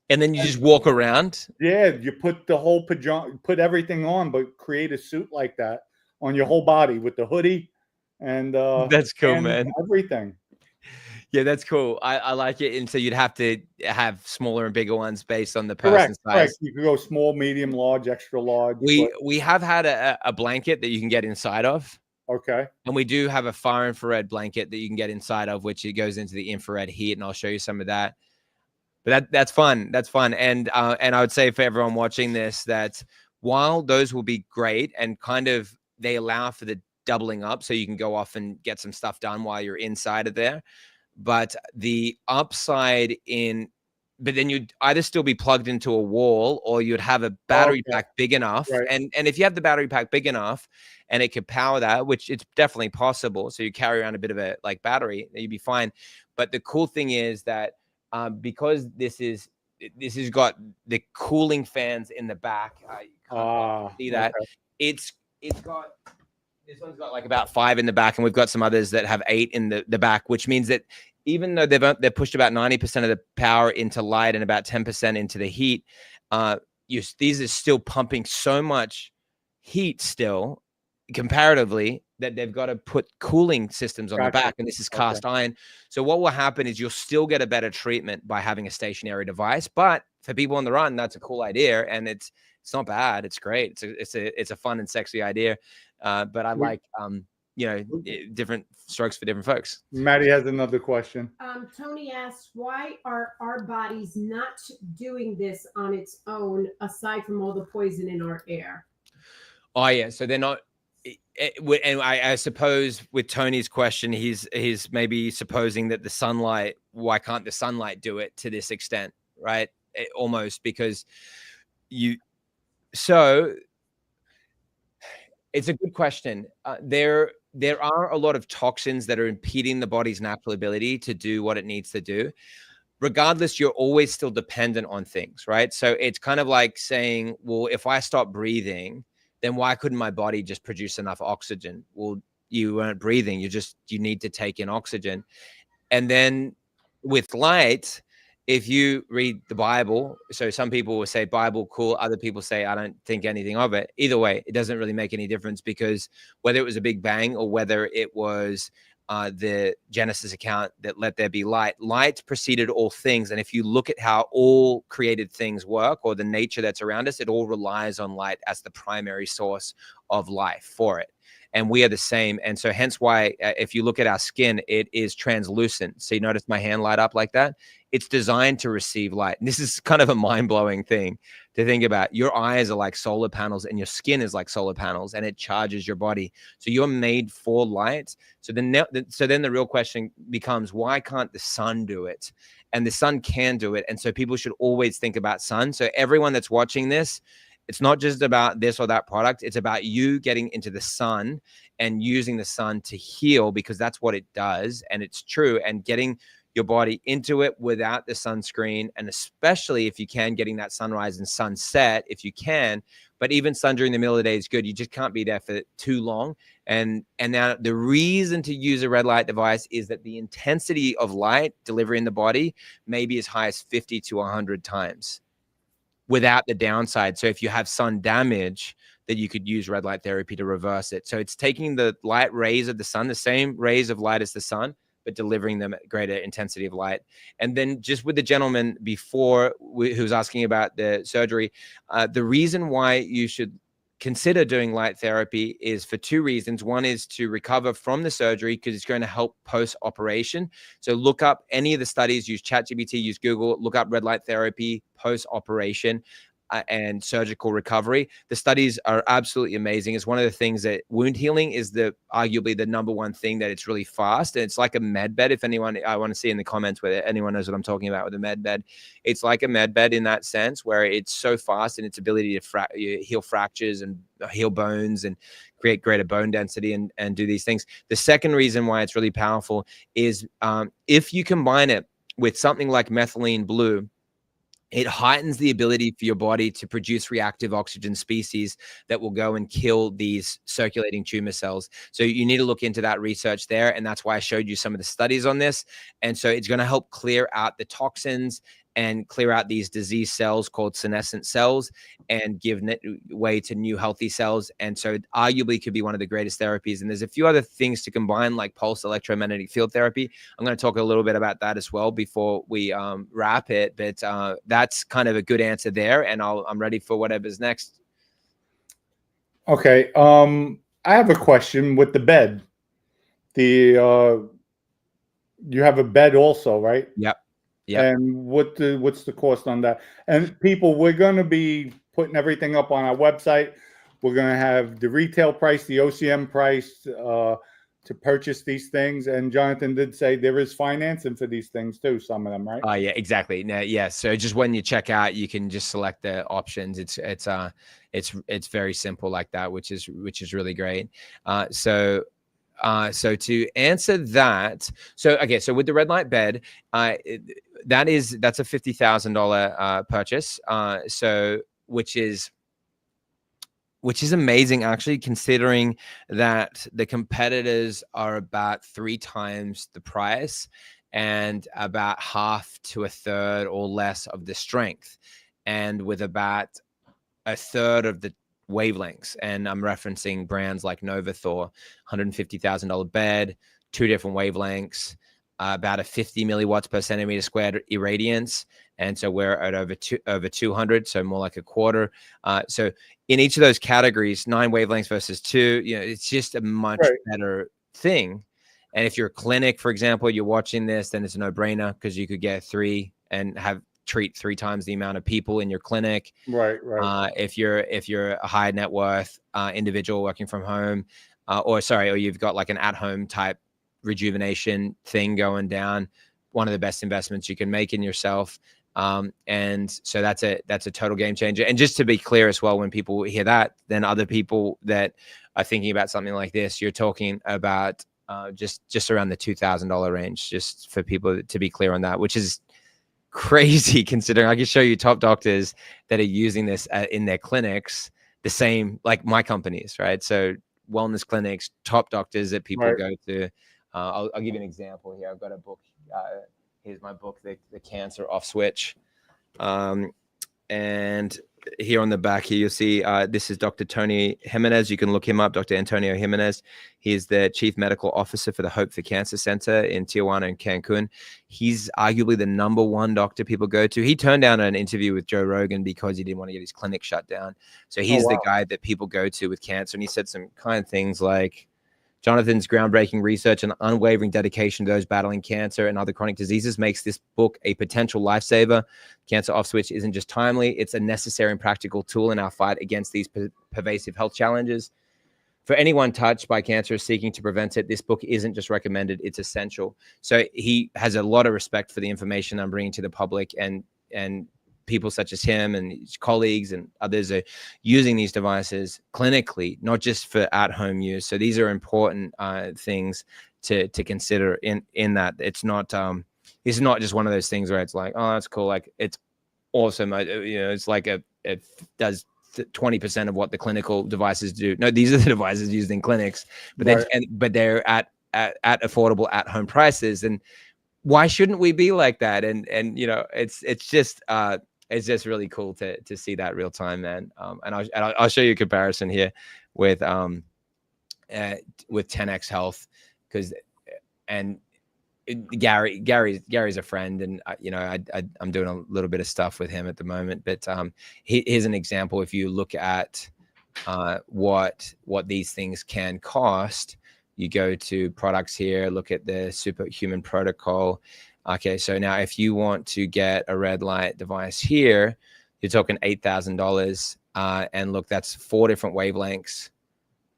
And then you just walk around. Yeah, you put the whole pajama, put everything on, but create a suit like that on your whole body with the hoodie and That's cool, and man. everything. Yeah, that's cool. I like it. And so you'd have to have smaller and bigger ones based on the Correct, person's correct. size. You could go small, medium, large, extra large. We have had a blanket that you can get inside of. Okay. And we do have a far infrared blanket that you can get inside of, which it goes into the infrared heat, and I'll show you some of that. But that's fun. That's fun. And I would say for everyone watching this that while those will be great and kind of they allow for the doubling up, so you can go off and get some stuff done while you're inside of there. But the upside but then you'd either still be plugged into a wall or you'd have a battery pack big enough. Right. And if you have the battery pack big enough and it could power that, which it's definitely possible. So you carry around a bit of a like battery, you'd be fine. But the cool thing is that because this has got the cooling fans in the back, you can't see that. Okay. It's got, this one's got like about 5 in the back, and we've got some others that have 8 in the back, which means that even though they've pushed about 90% of the power into light and about 10% into the heat, these are still pumping so much heat still comparatively that they've got to put cooling systems on the back, and this is cast iron. So what will happen is you'll still get a better treatment by having a stationary device. But for people on the run, that's a cool idea, and it's not bad. It's great. It's a fun and sexy idea. But I like different strokes for different folks. Maddie has another question. Tony asks, why are our bodies not doing this on its own aside from all the poison in our air? Oh yeah, so they're not. And I suppose with Tony's question, he's maybe supposing that the sunlight, why can't the sunlight do it to this extent, right? Almost because so it's a good question. There are a lot of toxins that are impeding the body's natural ability to do what it needs to do. Regardless, you're always still dependent on things, right? So it's kind of like saying, well, if I stop breathing, then why couldn't my body just produce enough oxygen? Well, you weren't breathing. You need to take in oxygen. And then with light, if you read the Bible, so some people will say Bible cool, other people say I don't think anything of it. Either way, it doesn't really make any difference, because whether it was a big bang or whether it was the Genesis account that let there be light preceded all things. And if you look at how all created things work, or the nature that's around us, it all relies on light as the primary source of life for it. And we are the same. And so hence why if you look at our skin, it is translucent. So you notice my hand light up like that? It's designed to receive light. And this is kind of a mind-blowing thing to think about. Your eyes are like solar panels and your skin is like solar panels, and it charges your body. So you're made for light. So then the real question becomes, why can't the sun do it? And the sun can do it. And so people should always think about sun. So everyone that's watching this, it's not just about this or that product. It's about you getting into the sun and using the sun to heal, because that's what it does. And it's true. And getting your body into it without the sunscreen, and especially if you can, getting that sunrise and sunset if you can. But even sun during the middle of the day is good. You just can't be there for too long. And now the reason to use a red light device is that the intensity of light delivery in the body may be as high as 50 to 100 times without the downside. So if you have sun damage, that you could use red light therapy to reverse it. So it's taking the light rays of the sun, the same rays of light as the sun, but delivering them at greater intensity of light. And then just with the gentleman before who was asking about the surgery, the reason why you should consider doing light therapy is for 2 reasons. One is to recover from the surgery, because it's going to help post-operation. So look up any of the studies, use ChatGPT, use Google, look up red light therapy post-operation. and surgical recovery. The studies are absolutely amazing. It's one of the things that wound healing is arguably the number one thing that it's really fast. And it's like a med bed. If anyone, I want to see in the comments whether anyone knows what I'm talking about with a med bed. It's like a med bed in that sense, where it's so fast in its ability to heal fractures and heal bones and create greater bone density and do these things. The second reason why it's really powerful is if you combine it with something like methylene blue, it heightens the ability for your body to produce reactive oxygen species that will go and kill these circulating tumor cells. So you need to look into that research there. And that's why I showed you some of the studies on this. And so it's going to help clear out the toxins and clear out these disease cells called senescent cells and give way to new healthy cells. And so it arguably could be one of the greatest therapies. And there's a few other things to combine, like pulse electromagnetic field therapy. I'm going to talk a little bit about that as well before we wrap it. But that's kind of a good answer there. And I'm ready for whatever's next. Okay. I have a question with the bed. You have a bed also, right? Yep. Yep. And what's the cost on that? And people, we're going to be putting everything up on our website. We're going to have the retail price, the OCM price to purchase these things. And Jonathan did say there is financing for these things too, some of them, right? Yeah, exactly. No, yeah. So just when you check out, you can just select the options. It's very simple like that, which is really great. So to answer that, so with the red light bed, that's a $50,000 purchase. So which is amazing, actually, considering that the competitors are about 3 times the price and about half to a third or less of the strength, and with about a third of the wavelengths. And I'm referencing brands like Novathor, $150,000 bed, 2 different wavelengths, about a 50 milliwatts per centimeter squared irradiance. And so we're at over 200, so more like a quarter. So in each of those categories, 9 wavelengths versus 2, it's just a much better thing. And if you're a clinic, for example, you're watching this, then it's a no-brainer, because you could get 3 and treat 3 times the amount of people in your clinic. Right. If you're a high net worth individual working from home, or you've got like an at-home type rejuvenation thing going down, one of the best investments you can make in yourself. And so that's a total game changer. And just to be clear as well, when people hear that, then other people that are thinking about something like this, you're talking about just around the $2,000 range, just for people to be clear on that, which is crazy considering I can show you top doctors that are using this in their clinics, the same like my companies, right? So wellness clinics, top doctors that people go to. I'll give you an example here. I've got a book. Here's my book, The Cancer Off Switch. And here on the back here, you'll see this is Dr. Tony Jimenez. You can look him up, Dr. Antonio Jimenez. He is the Chief Medical Officer for the Hope for Cancer Center in Tijuana and Cancun. He's arguably the #1 doctor people go to. He turned down an interview with Joe Rogan because he didn't want to get his clinic shut down. So he's the guy that people go to with cancer. And he said some kind of things like, Jonathan's groundbreaking research and unwavering dedication to those battling cancer and other chronic diseases makes this book a potential lifesaver. Cancer Off Switch isn't just timely, it's a necessary and practical tool in our fight against these pervasive health challenges. For anyone touched by cancer seeking to prevent it, this book isn't just recommended, it's essential. So he has a lot of respect for the information I'm bringing to the public, and people such as him and his colleagues and others are using these devices clinically, not just for at-home use. So these are important things to consider in that. It's not this is not just one of those things where it's like, oh, that's cool, like it's awesome, it's like it does 20% of what the clinical devices do. No, these are the devices used in clinics, but they're at affordable at-home prices. And why shouldn't we be like that? And it's just really cool to see that real time, man. And I'll show you a comparison here with 10x Health, because Gary's a friend, and I'm doing a little bit of stuff with him at the moment. But here's an example. If you look at what these things can cost, you go to products here, look at the Superhuman Protocol. Okay, so now if you want to get a red light device here, you're talking $8,000. And look, that's 4 different wavelengths.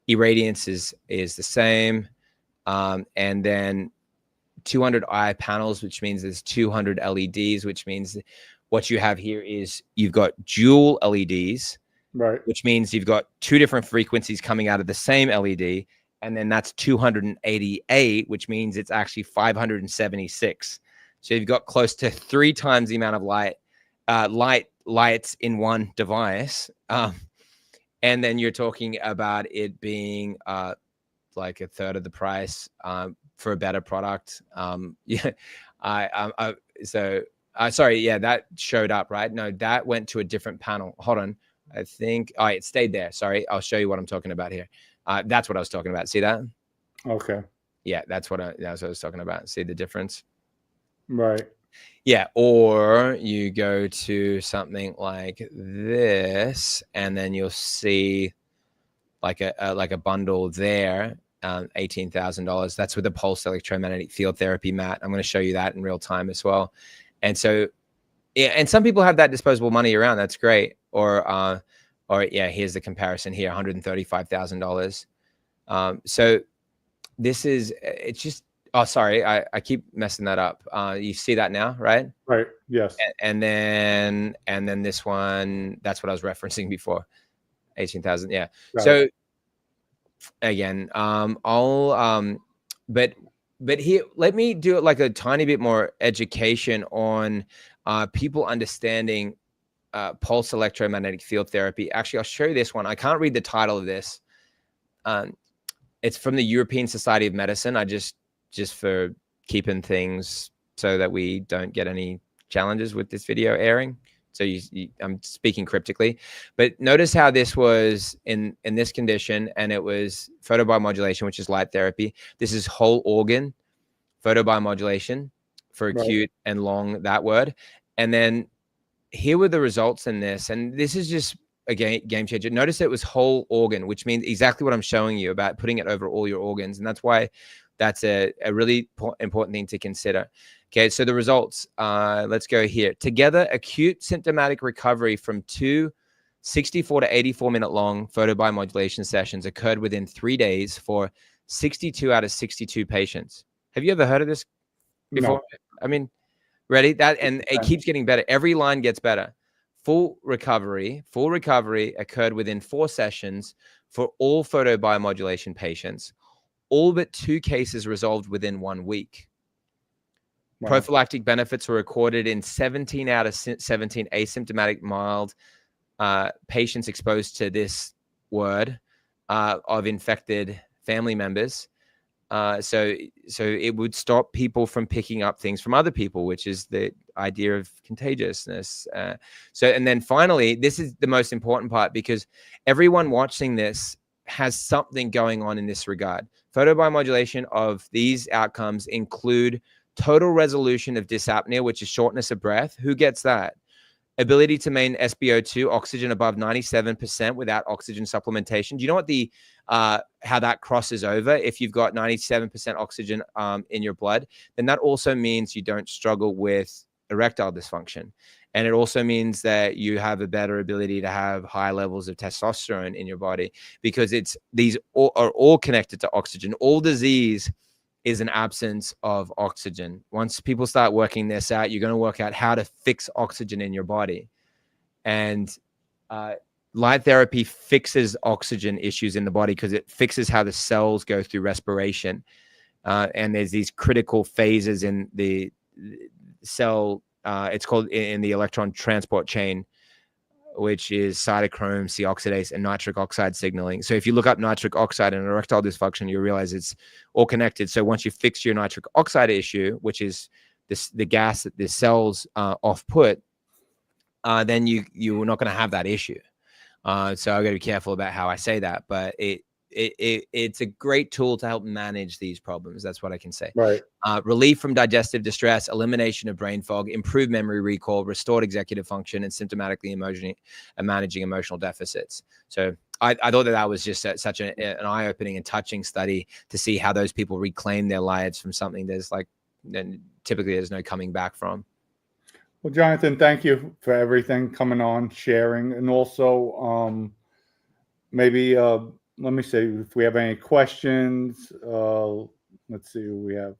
Irradiance is the same. And then 200 eye panels, which means there's 200 LEDs, which means what you have here is you've got dual LEDs, Right. which means you've got 2 different frequencies coming out of the same LED. And then that's 288, which means it's actually 576. So you've got close to 3 times the amount of lights in one device. And then you're talking about it being like a third of the price for a better product. Yeah, sorry, yeah, that showed up, right? No, that went to a different panel. Hold on, I think. Oh, it stayed there. Sorry, I'll show you what I'm talking about here. That's what I was talking about. See that? Okay. Yeah, that's what I was talking about. See the difference? Right. Yeah, or you go to something like this, and then you'll see like a bundle there, $18,000. That's with a pulse electromagnetic field therapy mat. I'm going to show you that in real time as well. And so, yeah, and some people have that disposable money around. That's great. Or yeah, here's the comparison here, $135,000. So this is, it's just, oh, sorry, I keep messing that up. You see that now, right? Right. Yes. And then this one, that's what I was referencing before, 18,000. Yeah. Got So it. again, but here, let me do it like a tiny bit more education on people understanding pulse electromagnetic field therapy. Actually, I'll show you this one. I can't read the title of this. It's from the European Society of Medicine. I just for keeping things so that we don't get any challenges with this video airing. So I'm speaking cryptically, but notice how this was in this condition, and it was photobiomodulation, which is light therapy. This is whole organ photobiomodulation for acute and long, that word. And then here were the results in this, and this is just a game changer. Notice it was whole organ, which means exactly what I'm showing you about putting it over all your organs, and that's why that's a really important thing to consider. Okay, so the results, let's go here. Together, acute symptomatic recovery from 2 64 to 84 minute long photobiomodulation sessions occurred within 3 days for 62 out of 62 patients. Have you ever heard of this before? No. I mean, ready? And it keeps getting better. Every line gets better. Full recovery occurred within 4 sessions for all photobiomodulation patients. All but 2 cases resolved within 1 week. Wow. Prophylactic benefits were recorded in 17 out of 17 asymptomatic mild patients exposed to this word of infected family members. So it would stop people from picking up things from other people, which is the idea of contagiousness. And then finally, this is the most important part, because everyone watching this has something going on in this regard. Photobiomodulation of these outcomes include total resolution of dyspnea, which is shortness of breath. Who gets that? Ability to maintain SpO2 oxygen above 97% without oxygen supplementation. Do you know what how that crosses over? If you've got 97% oxygen in your blood, then that also means you don't struggle with erectile dysfunction. And it also means that you have a better ability to have high levels of testosterone in your body, because these are all connected to oxygen. All disease is an absence of oxygen. Once people start working this out, you're going to work out how to fix oxygen in your body. And light therapy fixes oxygen issues in the body because it fixes how the cells go through respiration. And there's these critical phases in the cell. It's called in the electron transport chain, which is cytochrome, C oxidase, and nitric oxide signaling. So if you look up nitric oxide and erectile dysfunction, you realize it's all connected. So once you fix your nitric oxide issue, which is the gas that the cells off-put, then you're not going to have that issue. So I've got to be careful about how I say that, but it's a great tool to help manage these problems. That's what I can say. Right. Relief from digestive distress, elimination of brain fog, improved memory recall, restored executive function, and symptomatically managing emotional deficits. So I thought that was just such an eye-opening and touching study to see how those people reclaim their lives from something typically there's no coming back from. Well, Jonathan, thank you for everything, coming on, sharing, and also maybe let me see if we have any questions. Let's see what we have.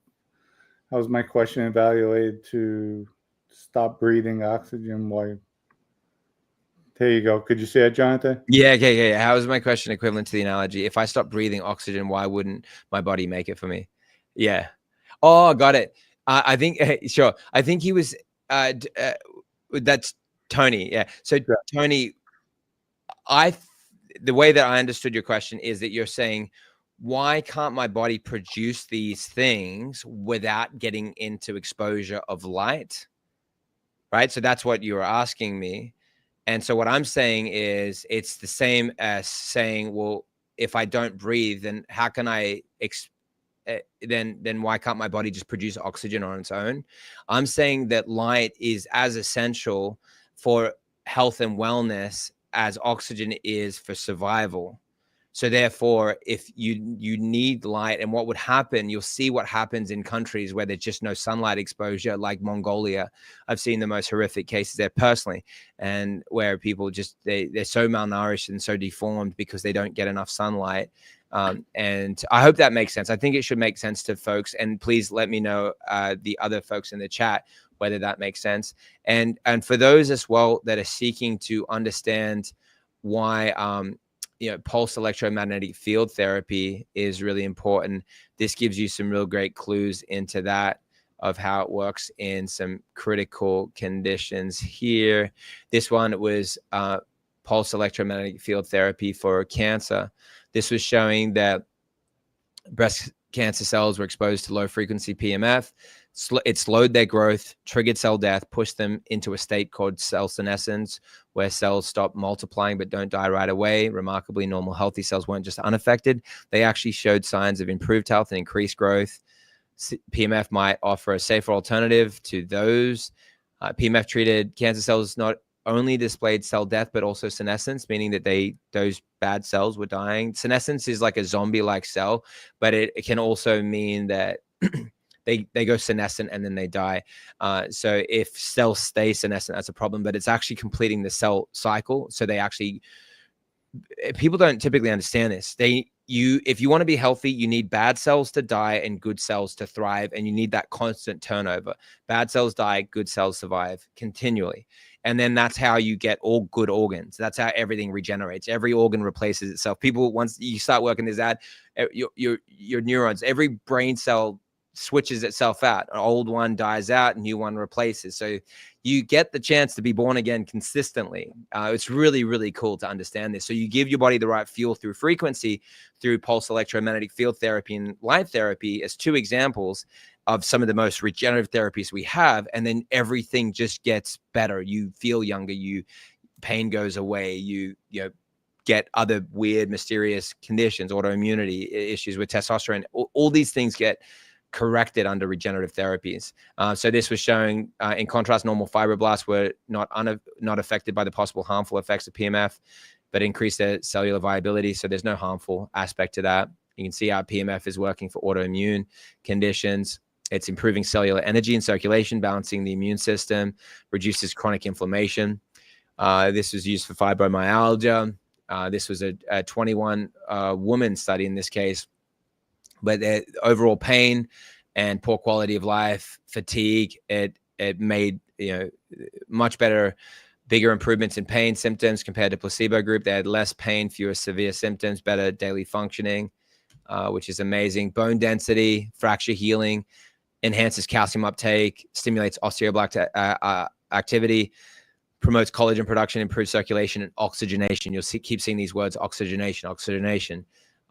How's my question evaluated to stop breathing oxygen? Why? There you go. Could you say it, Jonathan? Yeah, okay. How is my question equivalent to the analogy? If I stop breathing oxygen, why wouldn't my body make it for me? Yeah. Oh, got it. I think sure. I think he was. That's Tony. Yeah. So Yeah. Tony, the way that I understood your question is that you're saying, why can't my body produce these things without getting into exposure of light? Right. So that's what you were asking me. And so what I'm saying is it's the same as saying, well, if I don't breathe, then how can I then why can't my body just produce oxygen on its own? I'm saying that light is as essential for health and wellness as oxygen is for survival. So therefore, if you need light, and what would happen, you'll see what happens in countries where there's just no sunlight exposure, like Mongolia. I've seen the most horrific cases there personally, and where people just they're so malnourished and so deformed because they don't get enough sunlight. And I hope that makes sense. I think it should make sense to folks. And please let me know, the other folks in the chat, whether that makes sense. And for those as well that are seeking to understand why pulse electromagnetic field therapy is really important, this gives you some real great clues into that, of how it works in some critical conditions here. This one was pulse electromagnetic field therapy for cancer. This was showing that breast cancer cells were exposed to low frequency PMF. It slowed their growth, triggered cell death, pushed them into a state called cell senescence, where cells stop multiplying but don't die right away. Remarkably, normal healthy cells weren't just unaffected. They actually showed signs of improved health and increased growth. PMF might offer a safer alternative to those. PMF-treated cancer cells not only displayed cell death, but also senescence, meaning that those bad cells were dying. Senescence is like a zombie-like cell, but it can also mean that they go senescent and then they die. So if cells stay senescent, that's a problem, but it's actually completing the cell cycle. So people don't typically understand this. If you want to be healthy, you need bad cells to die and good cells to thrive, and you need that constant turnover. Bad cells die, good cells survive continually. And then that's how you get all good organs. That's how everything regenerates. Every organ replaces itself. People, once you start working this out, your neurons, every brain cell switches itself out. An old one dies out, a new one replaces. So you get the chance to be born again consistently. It's really, really cool to understand this. So you give your body the right fuel through frequency, through pulse electromagnetic field therapy and light therapy as two examples of some of the most regenerative therapies we have. And then everything just gets better. You feel younger, pain goes away, you get other weird, mysterious conditions, autoimmunity issues with testosterone. All these things get corrected under regenerative therapies. So this was showing, in contrast, normal fibroblasts were not affected by the possible harmful effects of PMF, but increased their cellular viability. So there's no harmful aspect to that. You can see how PMF is working for autoimmune conditions. It's improving cellular energy and circulation, balancing the immune system, reduces chronic inflammation. This was used for fibromyalgia. This was a 21 woman study in this case, but the overall pain and poor quality of life, fatigue, it made much better, bigger improvements in pain symptoms compared to placebo group. They had less pain, fewer severe symptoms, better daily functioning, which is amazing. Bone density, fracture healing, enhances calcium uptake, stimulates osteoblast activity, promotes collagen production, improves circulation and oxygenation. You'll keep seeing these words: oxygenation.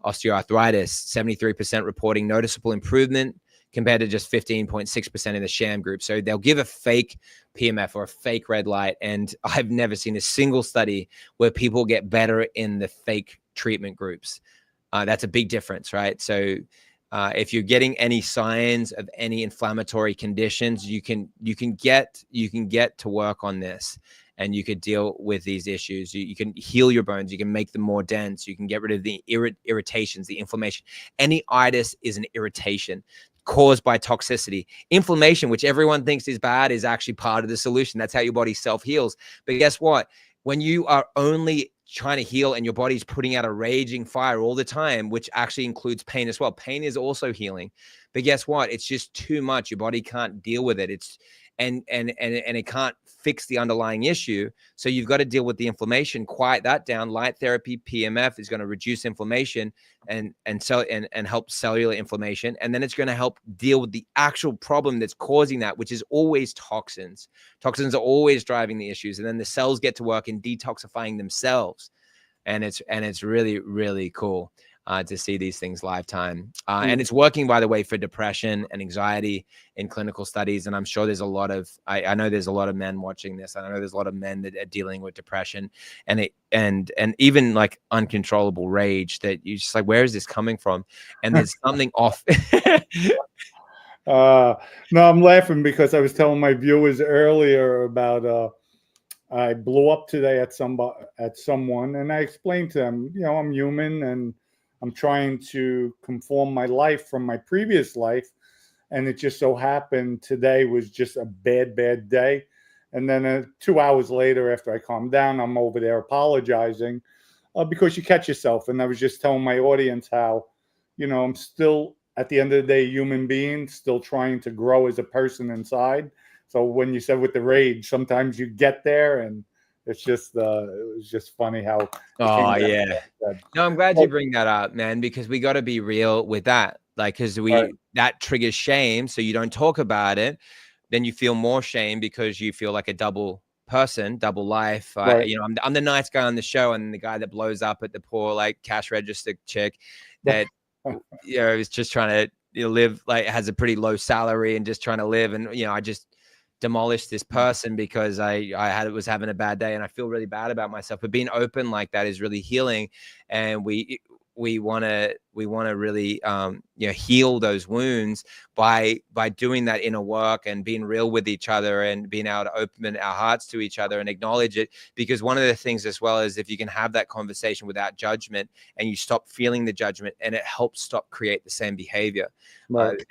Osteoarthritis, 73% reporting noticeable improvement compared to just 15.6% in the sham group. So they'll give a fake PMF or a fake red light, and I've never seen a single study where people get better in the fake treatment groups. That's a big difference, right? So if you're getting any signs of any inflammatory conditions, you can get to work on this, and you could deal with these issues. You can heal your bones. You can make them more dense. You can get rid of the irritations, the inflammation. Any itis is an irritation. caused by toxicity. Inflammation, which everyone thinks is bad, is actually part of the solution. That's how your body self-heals. But guess what? When you are only trying to heal and your body's putting out a raging fire all the time, which actually includes pain as well. Pain is also healing. But guess what? It's just too much. Your body can't deal with it. And it can't fix the underlying issue. So you've got to deal with the inflammation, quiet that down. Light therapy, PMF, is going to reduce inflammation and help cellular inflammation. And then it's going to help deal with the actual problem that's causing that, which is always toxins. Toxins are always driving the issues. And then the cells get to work in detoxifying themselves. And it's really, really cool to see these things lifetime. And it's working, by the way, for depression and anxiety in clinical studies. And I'm sure there's a lot of, I know there's a lot of men watching this. I know there's a lot of men that are dealing with depression and even like uncontrollable rage that you just like, where is this coming from? And there's something off. No, I'm laughing because I was telling my viewers earlier about, I blew up today at someone, and I explained to them, you know, I'm human and I'm trying to conform my life from my previous life. And it just so happened today was just a bad day. And then 2 hours later, after I calmed down, I'm over there apologizing because you catch yourself. And I was just telling my audience how, you know, I'm still, at the end of the day, a human being, still trying to grow as a person inside. So when you said with the rage, sometimes you get there, and it's just it was just funny how. Oh yeah. No, I'm glad you bring that up, man, because we got to be real with that. Like, because that triggers shame, so you don't talk about it. Then you feel more shame because you feel like a double person, double life. You know, I'm the nice guy on the show, and the guy that blows up at the poor like cash register chick that you know is just trying to live, like has a pretty low salary and just trying to live, and you know I just demolished this person because I was having a bad day and I feel really bad about myself. But being open like that is really healing, and we want to really heal those wounds by doing that inner work and being real with each other and being able to open our hearts to each other and acknowledge it. Because one of the things as well is if you can have that conversation without judgment and you stop feeling the judgment, and it helps stop create the same behavior.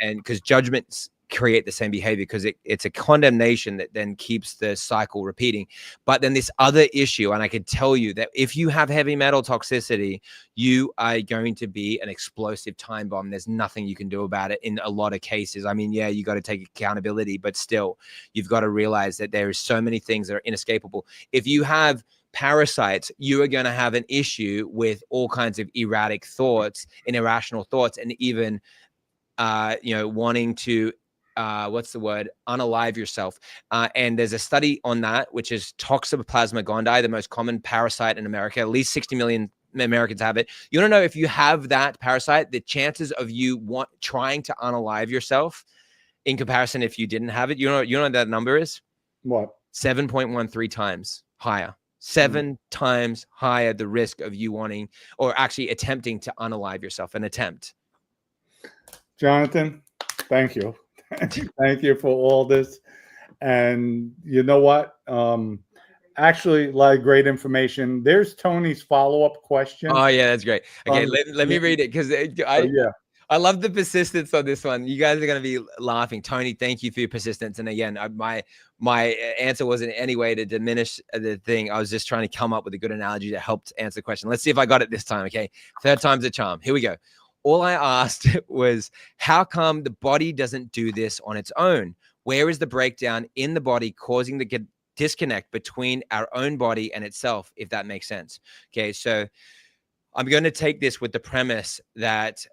And because judgments create the same behavior, because it's a condemnation that then keeps the cycle repeating. But then this other issue, and I can tell you that if you have heavy metal toxicity, you are going to be an explosive time bomb. There's nothing you can do about it in a lot of cases. I mean, yeah, you got to take accountability, but still, you've got to realize that there is so many things that are inescapable. If you have parasites, you are going to have an issue with all kinds of erratic thoughts and irrational thoughts, and even wanting to unalive yourself. And there's a study on that, which is Toxoplasma gondii, the most common parasite in America. At least 60 million Americans have it. You want to know, if you have that parasite, the chances of you trying to unalive yourself in comparison if you didn't have it, you know what that number is? What? 7.13 times higher. 7 times higher the risk of you wanting or actually attempting to unalive yourself. An attempt. Jonathan, thank you. Thank you for all this. And you know what? Actually, a lot of great information. There's Tony's follow-up question. Oh yeah, that's great. Okay, let me read it, because I love the persistence on this one. You guys are going to be laughing. Tony, thank you for your persistence. And again, my answer wasn't in any way to diminish the thing. I was just trying to come up with a good analogy that helped answer the question. Let's see if I got it this time. Okay, third time's a charm. Here we go. All I asked was, how come the body doesn't do this on its own? Where is the breakdown in the body causing the disconnect between our own body and itself, if that makes sense? Okay, so I'm going to take this with the premise that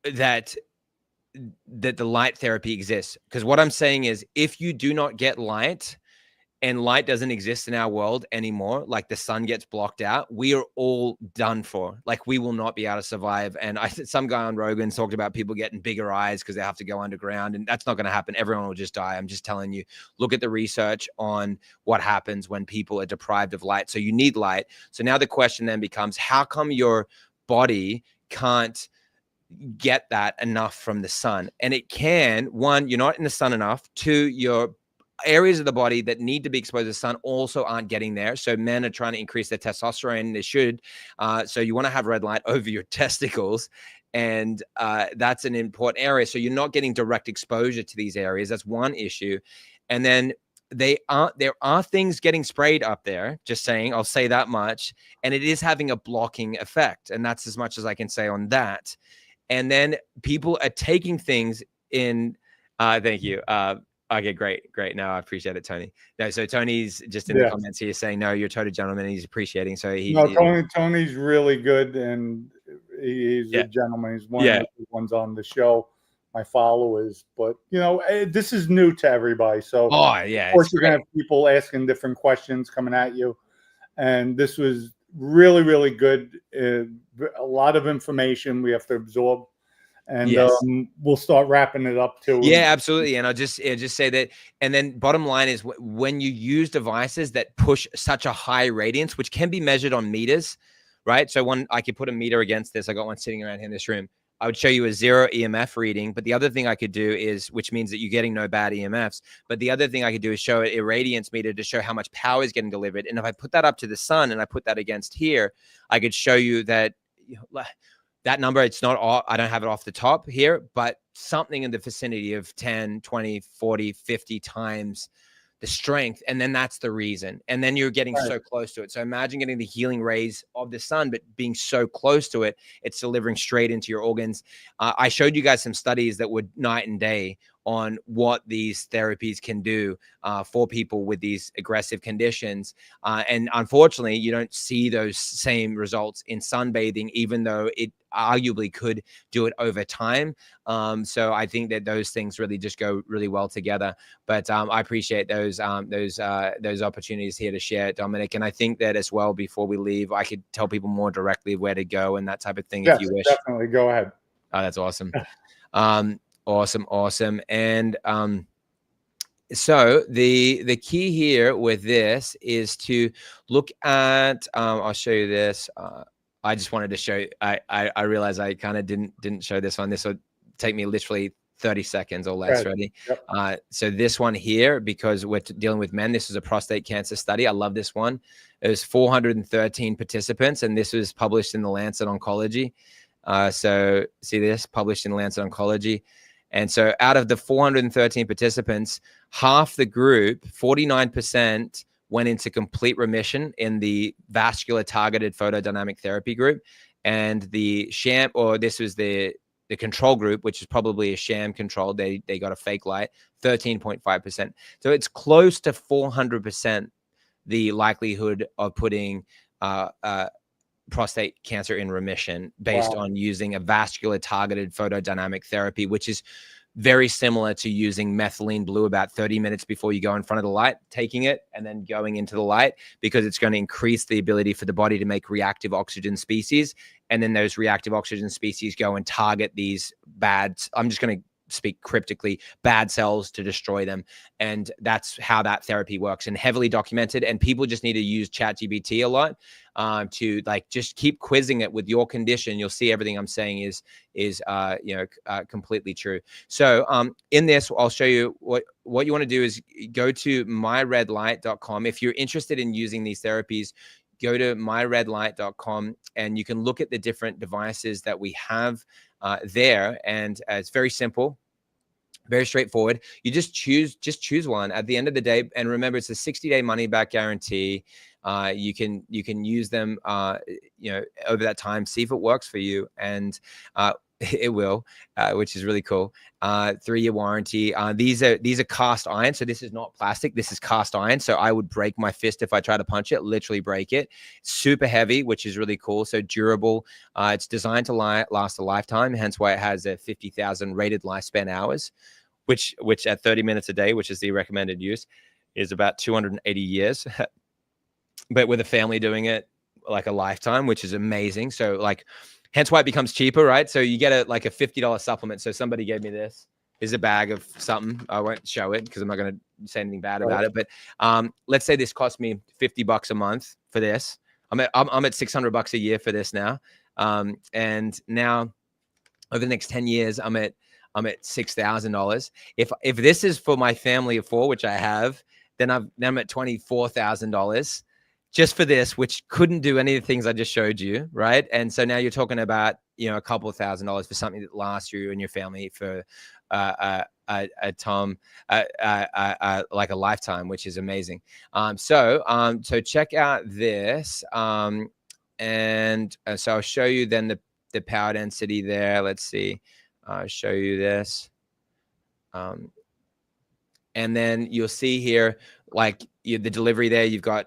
the light therapy exists. Because what I'm saying is, if you do not get light, and light doesn't exist in our world anymore, like the sun gets blocked out, we are all done for. Like, we will not be able to survive. And some guy on Rogan talked about people getting bigger eyes because they have to go underground, and that's not going to happen. Everyone will just die. I'm just telling you, look at the research on what happens when people are deprived of light. So you need light. So now the question then becomes, how come your body can't get that enough from the sun? And it can. One, you're not in the sun enough. Two, your areas of the body that need to be exposed to the sun also aren't getting there. So men are trying to increase their testosterone. They should. So you want to have red light over your testicles. And that's an important area. So you're not getting direct exposure to these areas. That's one issue. And then there are things getting sprayed up there, just saying, I'll say that much. And it is having a blocking effect. And that's as much as I can say on that. And then people are taking things in, thank you. Okay, great. No, I appreciate it, Tony. No, so Tony's just in the comments here saying, no, you're a total gentleman. He's appreciating. So Tony's really good, and he's a gentleman. He's one of the good ones on the show, my followers. But this is new to everybody. So of course you're gonna have people asking different questions coming at you. And this was really, really good. A lot of information we have to absorb. And we'll start wrapping it up too. Yeah, absolutely. And I'll just say that. And then bottom line is when you use devices that push such a high radiance, which can be measured on meters, right? So I could put a meter against this. I got one sitting around here in this room. I would show you a 0 EMF reading. But the other thing I could do is, which means that you're getting no bad EMFs. But the other thing I could do is show a radiance meter to show how much power is getting delivered. And if I put that up to the sun and I put that against here, I could show you that that number, it's not, I don't have it off the top here, but something in the vicinity of 10, 20, 40, 50 times the strength. And then that's the reason. And then you're getting so close to it. So imagine getting the healing rays of the sun, but being so close to it, it's delivering straight into your organs. I showed you guys some studies that were night and day on what these therapies can do for people with these aggressive conditions. And unfortunately, you don't see those same results in sunbathing, even though it arguably could do it over time. So I think that those things really just go really well together. But I appreciate those opportunities here to share, Dominic. And I think that as well, before we leave, I could tell people more directly where to go and that type of thing if you wish. Definitely go ahead. Oh, that's awesome. Awesome. And so the key here with this is to look at, I'll show you this. I just wanted to show, I realized I kind of didn't show this one. This will take me literally 30 seconds or less. Ready? Yep. So this one here, because we're dealing with men, this is a prostate cancer study. I love this one. It was 413 participants, and this was published in the Lancet Oncology. So see this, published in Lancet Oncology. And so out of the 413 participants, half the group, 49%, went into complete remission in the vascular targeted photodynamic therapy group. And the sham, or this was the control group, which is probably a sham control, they got a fake light, 13.5%. So it's close to 400% the likelihood of putting prostate cancer in remission based on using a vascular targeted photodynamic therapy, which is very similar to using methylene blue about 30 minutes before you go in front of the light, taking it and then going into the light, because it's going to increase the ability for the body to make reactive oxygen species. And then those reactive oxygen species go and target these bad, I'm just going to speak cryptically, bad cells to destroy them. And that's how that therapy works, and heavily documented. And people just need to use ChatGPT a lot to like just keep quizzing it with your condition. You'll see everything I'm saying is completely true. So in this, I'll show you what you want to do is go to myredlight.com. If you're interested in using these therapies, go to myredlight.com and you can look at the different devices that we have there. And it's very simple, very straightforward. You just choose one at the end of the day. And remember, it's a 60-day money back guarantee. You can use them, over that time, see if it works for you. And it will, which is really cool. 3-year warranty. These are cast iron. So this is not plastic. This is cast iron. So I would break my fist if I try to punch it, literally break it. Super heavy, which is really cool. So durable. It's designed to last a lifetime. Hence why it has a 50,000 rated lifespan hours, which at 30 minutes a day, which is the recommended use, is about 280 years. But with a family doing it like a lifetime, which is amazing. So like, hence why it becomes cheaper, right? So you get a $50 supplement. So somebody gave me this. Here's a bag of something. I won't show it because I'm not going to say anything bad about it. But let's say this cost me $50 a month for this. I'm at $600 a year for this now. And now over the next 10 years, I'm at $6,000. If this is for my family of 4, which I have, then I'm at $24,000. Just for this, which couldn't do any of the things I just showed you, right? And so now you're talking about you know, a couple of $1,000s for something that lasts you and your family for like a lifetime, which is amazing. So check out this. And so I'll show you then the power density there. Let's see. I'll show you this. And then you'll see here, like the delivery there, you've got,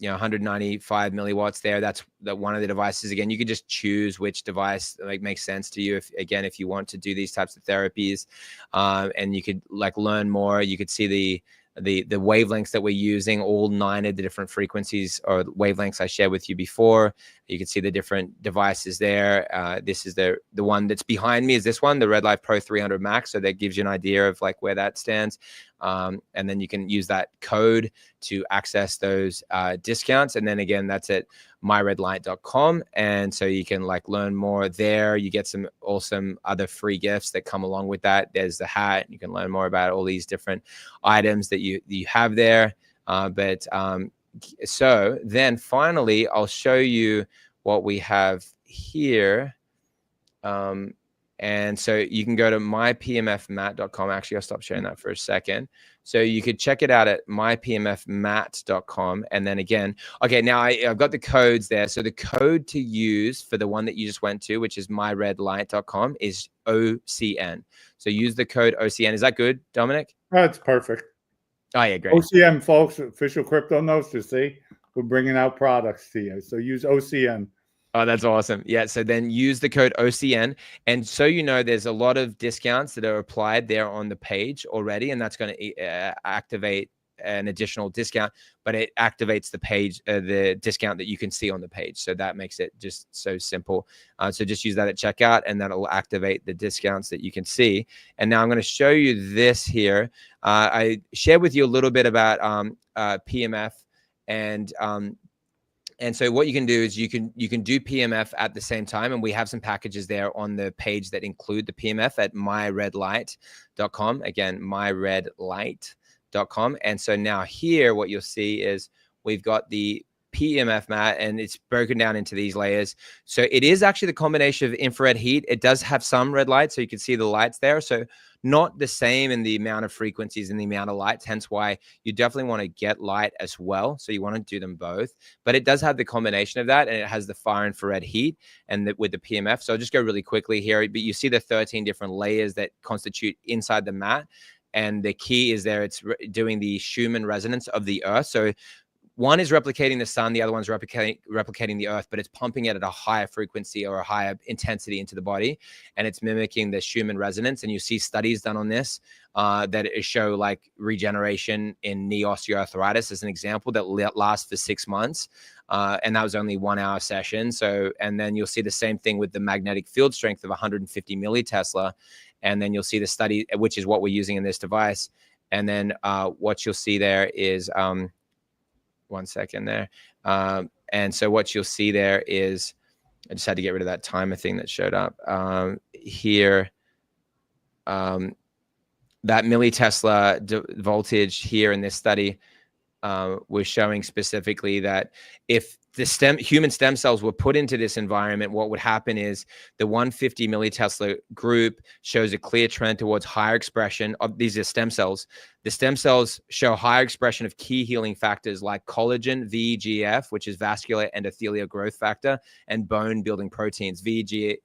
195 milliwatts there. That's one of the devices. Again, you can just choose which device like makes sense to you. If you want to do these types of therapies, and you could like learn more, you could see the wavelengths that we're using, all 9 of the different frequencies or wavelengths I shared with you before. You can see the different devices there. This is the one that's behind me is this one, the Red Life Pro 300 Max. So that gives you an idea of like where that stands. And then you can use that code to access those discounts. And then again, that's at myredlight.com. And so you can like learn more there. You get some awesome other free gifts that come along with that. There's the hat. You can learn more about all these different items that you have there. So then finally, I'll show you what we have here. And so you can go to mypmfmat.com. Actually, I'll stop sharing that for a second. So you could check it out at mypmfmat.com. And then again, okay, now I've got the codes there. So the code to use for the one that you just went to, which is myredlight.com, is OCN. So use the code OCN. Is that good, Dominic? That's perfect. Oh, yeah, great. OCN, folks, official crypto notes to see. We're bringing out products to you. So use OCN. Oh, that's awesome. Yeah. So then use the code OCN. And so, there's a lot of discounts that are applied there on the page already. And that's going to activate an additional discount, but it activates the page, the discount that you can see on the page. So that makes it just so simple. So just use that at checkout and that'll activate the discounts that you can see. And now I'm going to show you this here. I shared with you a little bit about PMF and so what you can do is you can do PMF at the same time. And we have some packages there on the page that include the PMF at myredlight.com. Again, myredlight.com. And so now here, what you'll see is we've got the PMF mat and it's broken down into these layers. So it is actually the combination of infrared heat. It does have some red light, so you can see the lights there. So not the same in the amount of frequencies and the amount of lights, hence why you definitely want to get light as well. So you want to do them both, but it does have the combination of that and it has the far infrared heat and with the PMF. So I'll just go really quickly here, but you see the 13 different layers that constitute inside the mat. And the key is there, it's doing the Schumann resonance of the earth. So one is replicating the sun, the other one's replicating the earth, but it's pumping it at a higher frequency or a higher intensity into the body. And it's mimicking the Schumann resonance. And you see studies done on this that show like regeneration in knee osteoarthritis as an example that lasts for 6 months. And that was only 1 hour session. So, and then you'll see the same thing with the magnetic field strength of 150 millitesla. And then you'll see the study, which is what we're using in this device. And then what you'll see there is, 1 second there. And so what you'll see there is, I just had to get rid of that timer thing that showed up here. That millitesla voltage here in this study was showing specifically that if the human stem cells were put into this environment, what would happen is the 150 millitesla group shows a clear trend towards higher expression of these are stem cells. The stem cells show higher expression of key healing factors like collagen, VEGF, which is vascular endothelial growth factor, and bone building proteins. VEGF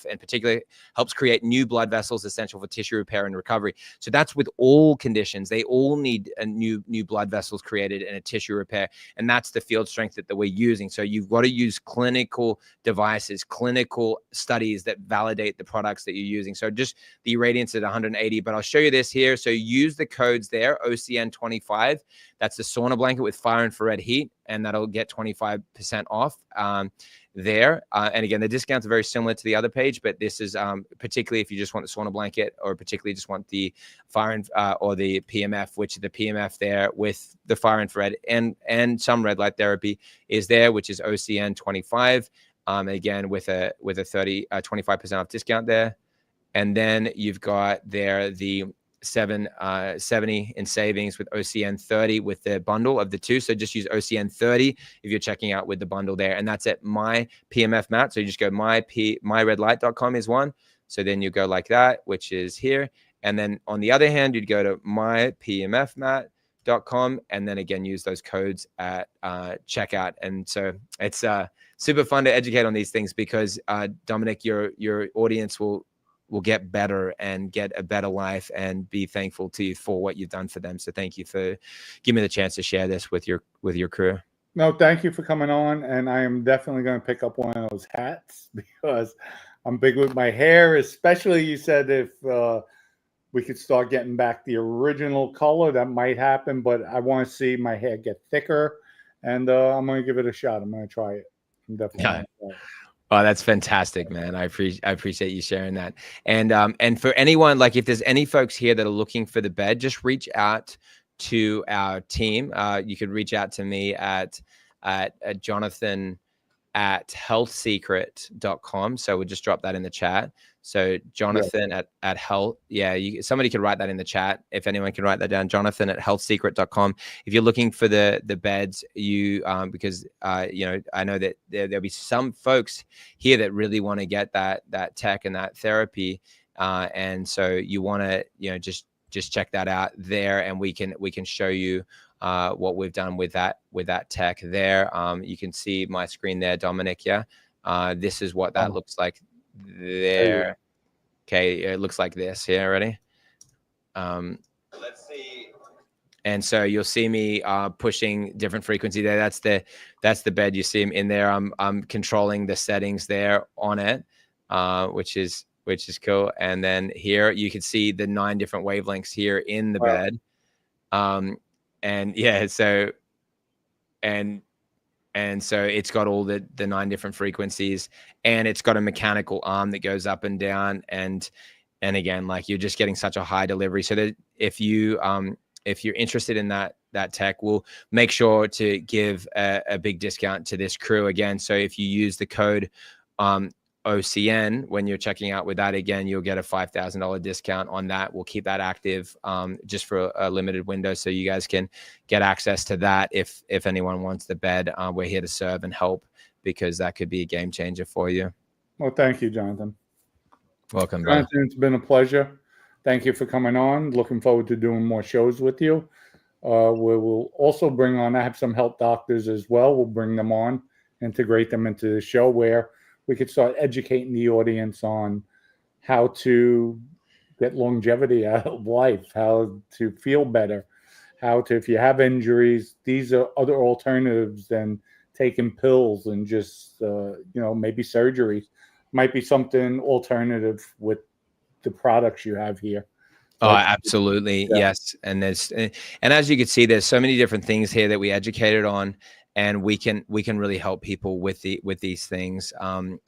in particular helps create new blood vessels essential for tissue repair and recovery. So that's with all conditions. They all need a new blood vessels created and a tissue repair. And that's the field strength that we're using. So you've got to use clinical devices, clinical studies that validate the products that you're using. So just the irradiance at 180, but I'll show you this here. So use the codes there, OCN25. That's the sauna blanket with far infrared heat, and that'll get 25% off. There. And again, the discounts are very similar to the other page, but this is particularly if you just want the sauna blanket or particularly just want the far or the PMF, which the PMF there with the far infrared and some red light therapy is there, which is OCN 25. Again, with a 25% off discount there. And then you've got there the 70 in savings with OCN 30 with the bundle of the two. So just use OCN 30 if you're checking out with the bundle there, and that's at my PMF Matt. So you just go myredlight.com is one. So then you go like that, which is here, and then on the other hand, you'd go to mypmfmatt.com, and then again use those codes at checkout. And so it's super fun to educate on these things because Dominic, your audience will get better and get a better life and be thankful to you for what you've done for them. So thank you for giving me the chance to share this with your crew. No, thank you for coming on. And I am definitely going to pick up one of those hats because I'm big with my hair, especially you said if we could start getting back the original color, that might happen, but I want to see my hair get thicker, and I'm going to give it a shot. I'm going to try it. I'm definitely going to try it. Oh, that's fantastic, man. I appreciate you sharing that. And for anyone, like if there's any folks here that are looking for the bed, just reach out to our team. You could reach out to me at Jonathan at healthsecret.com. So we'll just drop that in the chat. So Jonathan at health. Yeah, somebody could write that in the chat. If anyone can write that down, Jonathan at healthsecret.com. If you're looking for the beds, because you know, I know that there'll be some folks here that really want to get that tech and that therapy. And so you want to, you know, just check that out there, and we can show you what we've done with that tech there. You can see my screen there, Dominic. Yeah. This is what that looks like there. Okay. It looks like this here. Ready? Let's see. And so you'll see me pushing different frequency there. That's the bed. You see him in there. I'm controlling the settings there on it, which is cool. And then here you can see the 9 different wavelengths here in the bed. And yeah, so so it's got all the 9 different frequencies, and it's got a mechanical arm that goes up and down, and again, like, you're just getting such a high delivery. So that if you're interested in that tech, we'll make sure to give a big discount to this crew again. So if you use the code OCN when you're checking out with that, again, you'll get a $5,000 discount on that. We'll keep that active just for a limited window, so you guys can get access to that if anyone wants the bed. We're here to serve and help, because that could be a game changer for you. Well, thank you, Jonathan. Welcome, brother. Jonathan, it's been a pleasure. Thank you for coming on. Looking forward to doing more shows with you. We will also bring on, I have some health doctors as well. We'll bring them on, integrate them into the show, where we could start educating the audience on how to get longevity out of life, how to feel better, how to, if you have injuries, these are other alternatives than taking pills and just, maybe surgery. Might be something alternative with the products you have here. Oh, absolutely. Yeah. Yes. And as you can see, there's so many different things here that we educated on, and we can really help people with these things. And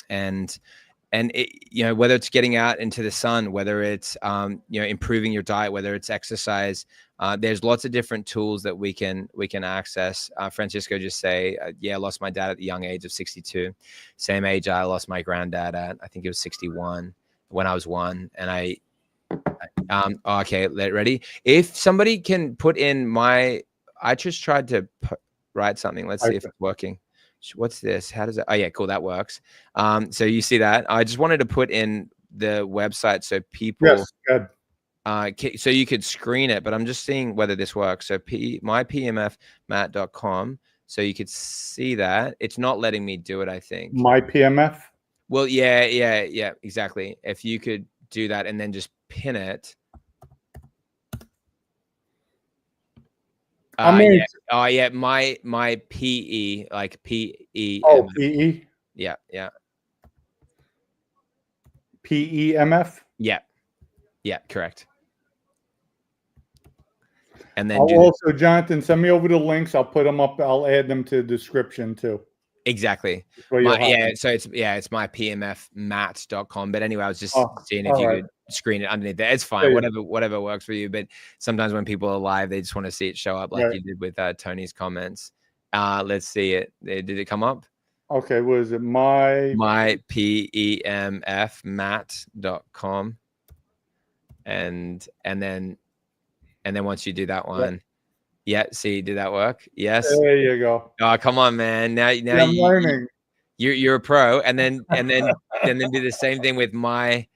it, whether it's getting out into the sun, whether it's, improving your diet, whether it's exercise, there's lots of different tools that we can access. Francisco just say, I lost my dad at the young age of 62. Same age I lost my granddad at, I think it was 61 when I was 1. And okay, ready? If somebody can put in I just tried to write something. Let's see if it's working. What's this? How does it? Oh yeah, cool. That works. So you see that? I just wanted to put in the website so people. Yes, good. So you could screen it, but I'm just seeing whether this works. So mypmfmatt.com. So you could see that. It's not letting me do it, I think. My PMF? Well, yeah, exactly. If you could do that and then just pin it. My PE, like PE. Oh, PE? Yeah. PEMF? Yeah, correct. And then also, Jonathan, send me over the links. I'll put them up. I'll add them to the description too. Exactly. So it's mypmfmatt.com. But anyway, I was just seeing if you could screen it underneath there. It's fine. Whatever works for you. But sometimes when people are live, they just want to see it show up like you did with Tony's comments. Let's see it. Did it come up? Okay. What is it? mypemfmatt.com. And then And then once you do that one, yeah, see, did that work? Yes. There you go. Oh, come on, man. Now Yeah, I'm learning. you're a pro. And then do the same thing with my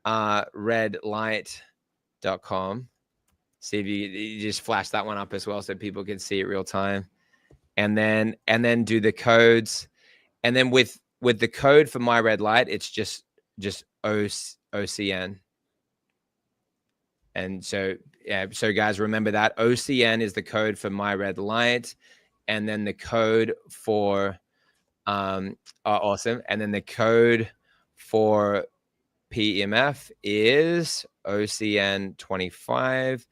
redlight.com. See if you just flash that one up as well so people can see it real time. And then do the codes. And then with the code for my red light, it's just OCN. And so, yeah, so guys, remember that OCN is the code for my red light. And then the code for, awesome. And then the code for PEMF is OCN 25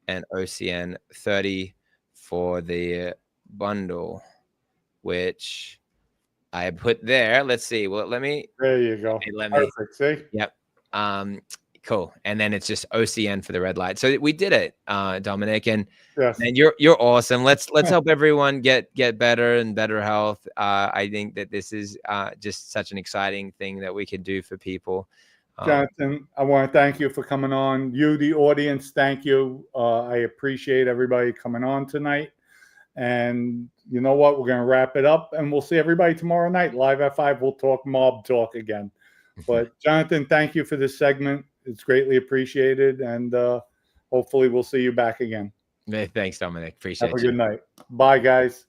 and OCN 30 for the bundle, which I put there. Let's see. Well, let me. There you go. Perfect. See? Yep. Cool. And then it's just OCN for the red light. So we did it, Dominic. And yes. And you're awesome. Let's help everyone get better and better health. I think that this is just such an exciting thing that we can do for people. Jonathan, I want to thank you for coming on. You, the audience, thank you. I appreciate everybody coming on tonight. And you know what? We're going to wrap it up, and we'll see everybody tomorrow night live at 5. We'll talk mob talk again. But Jonathan, thank you for this segment. It's greatly appreciated, and hopefully we'll see you back again. Thanks, Dominic. Appreciate it. Have a good night. Bye, guys.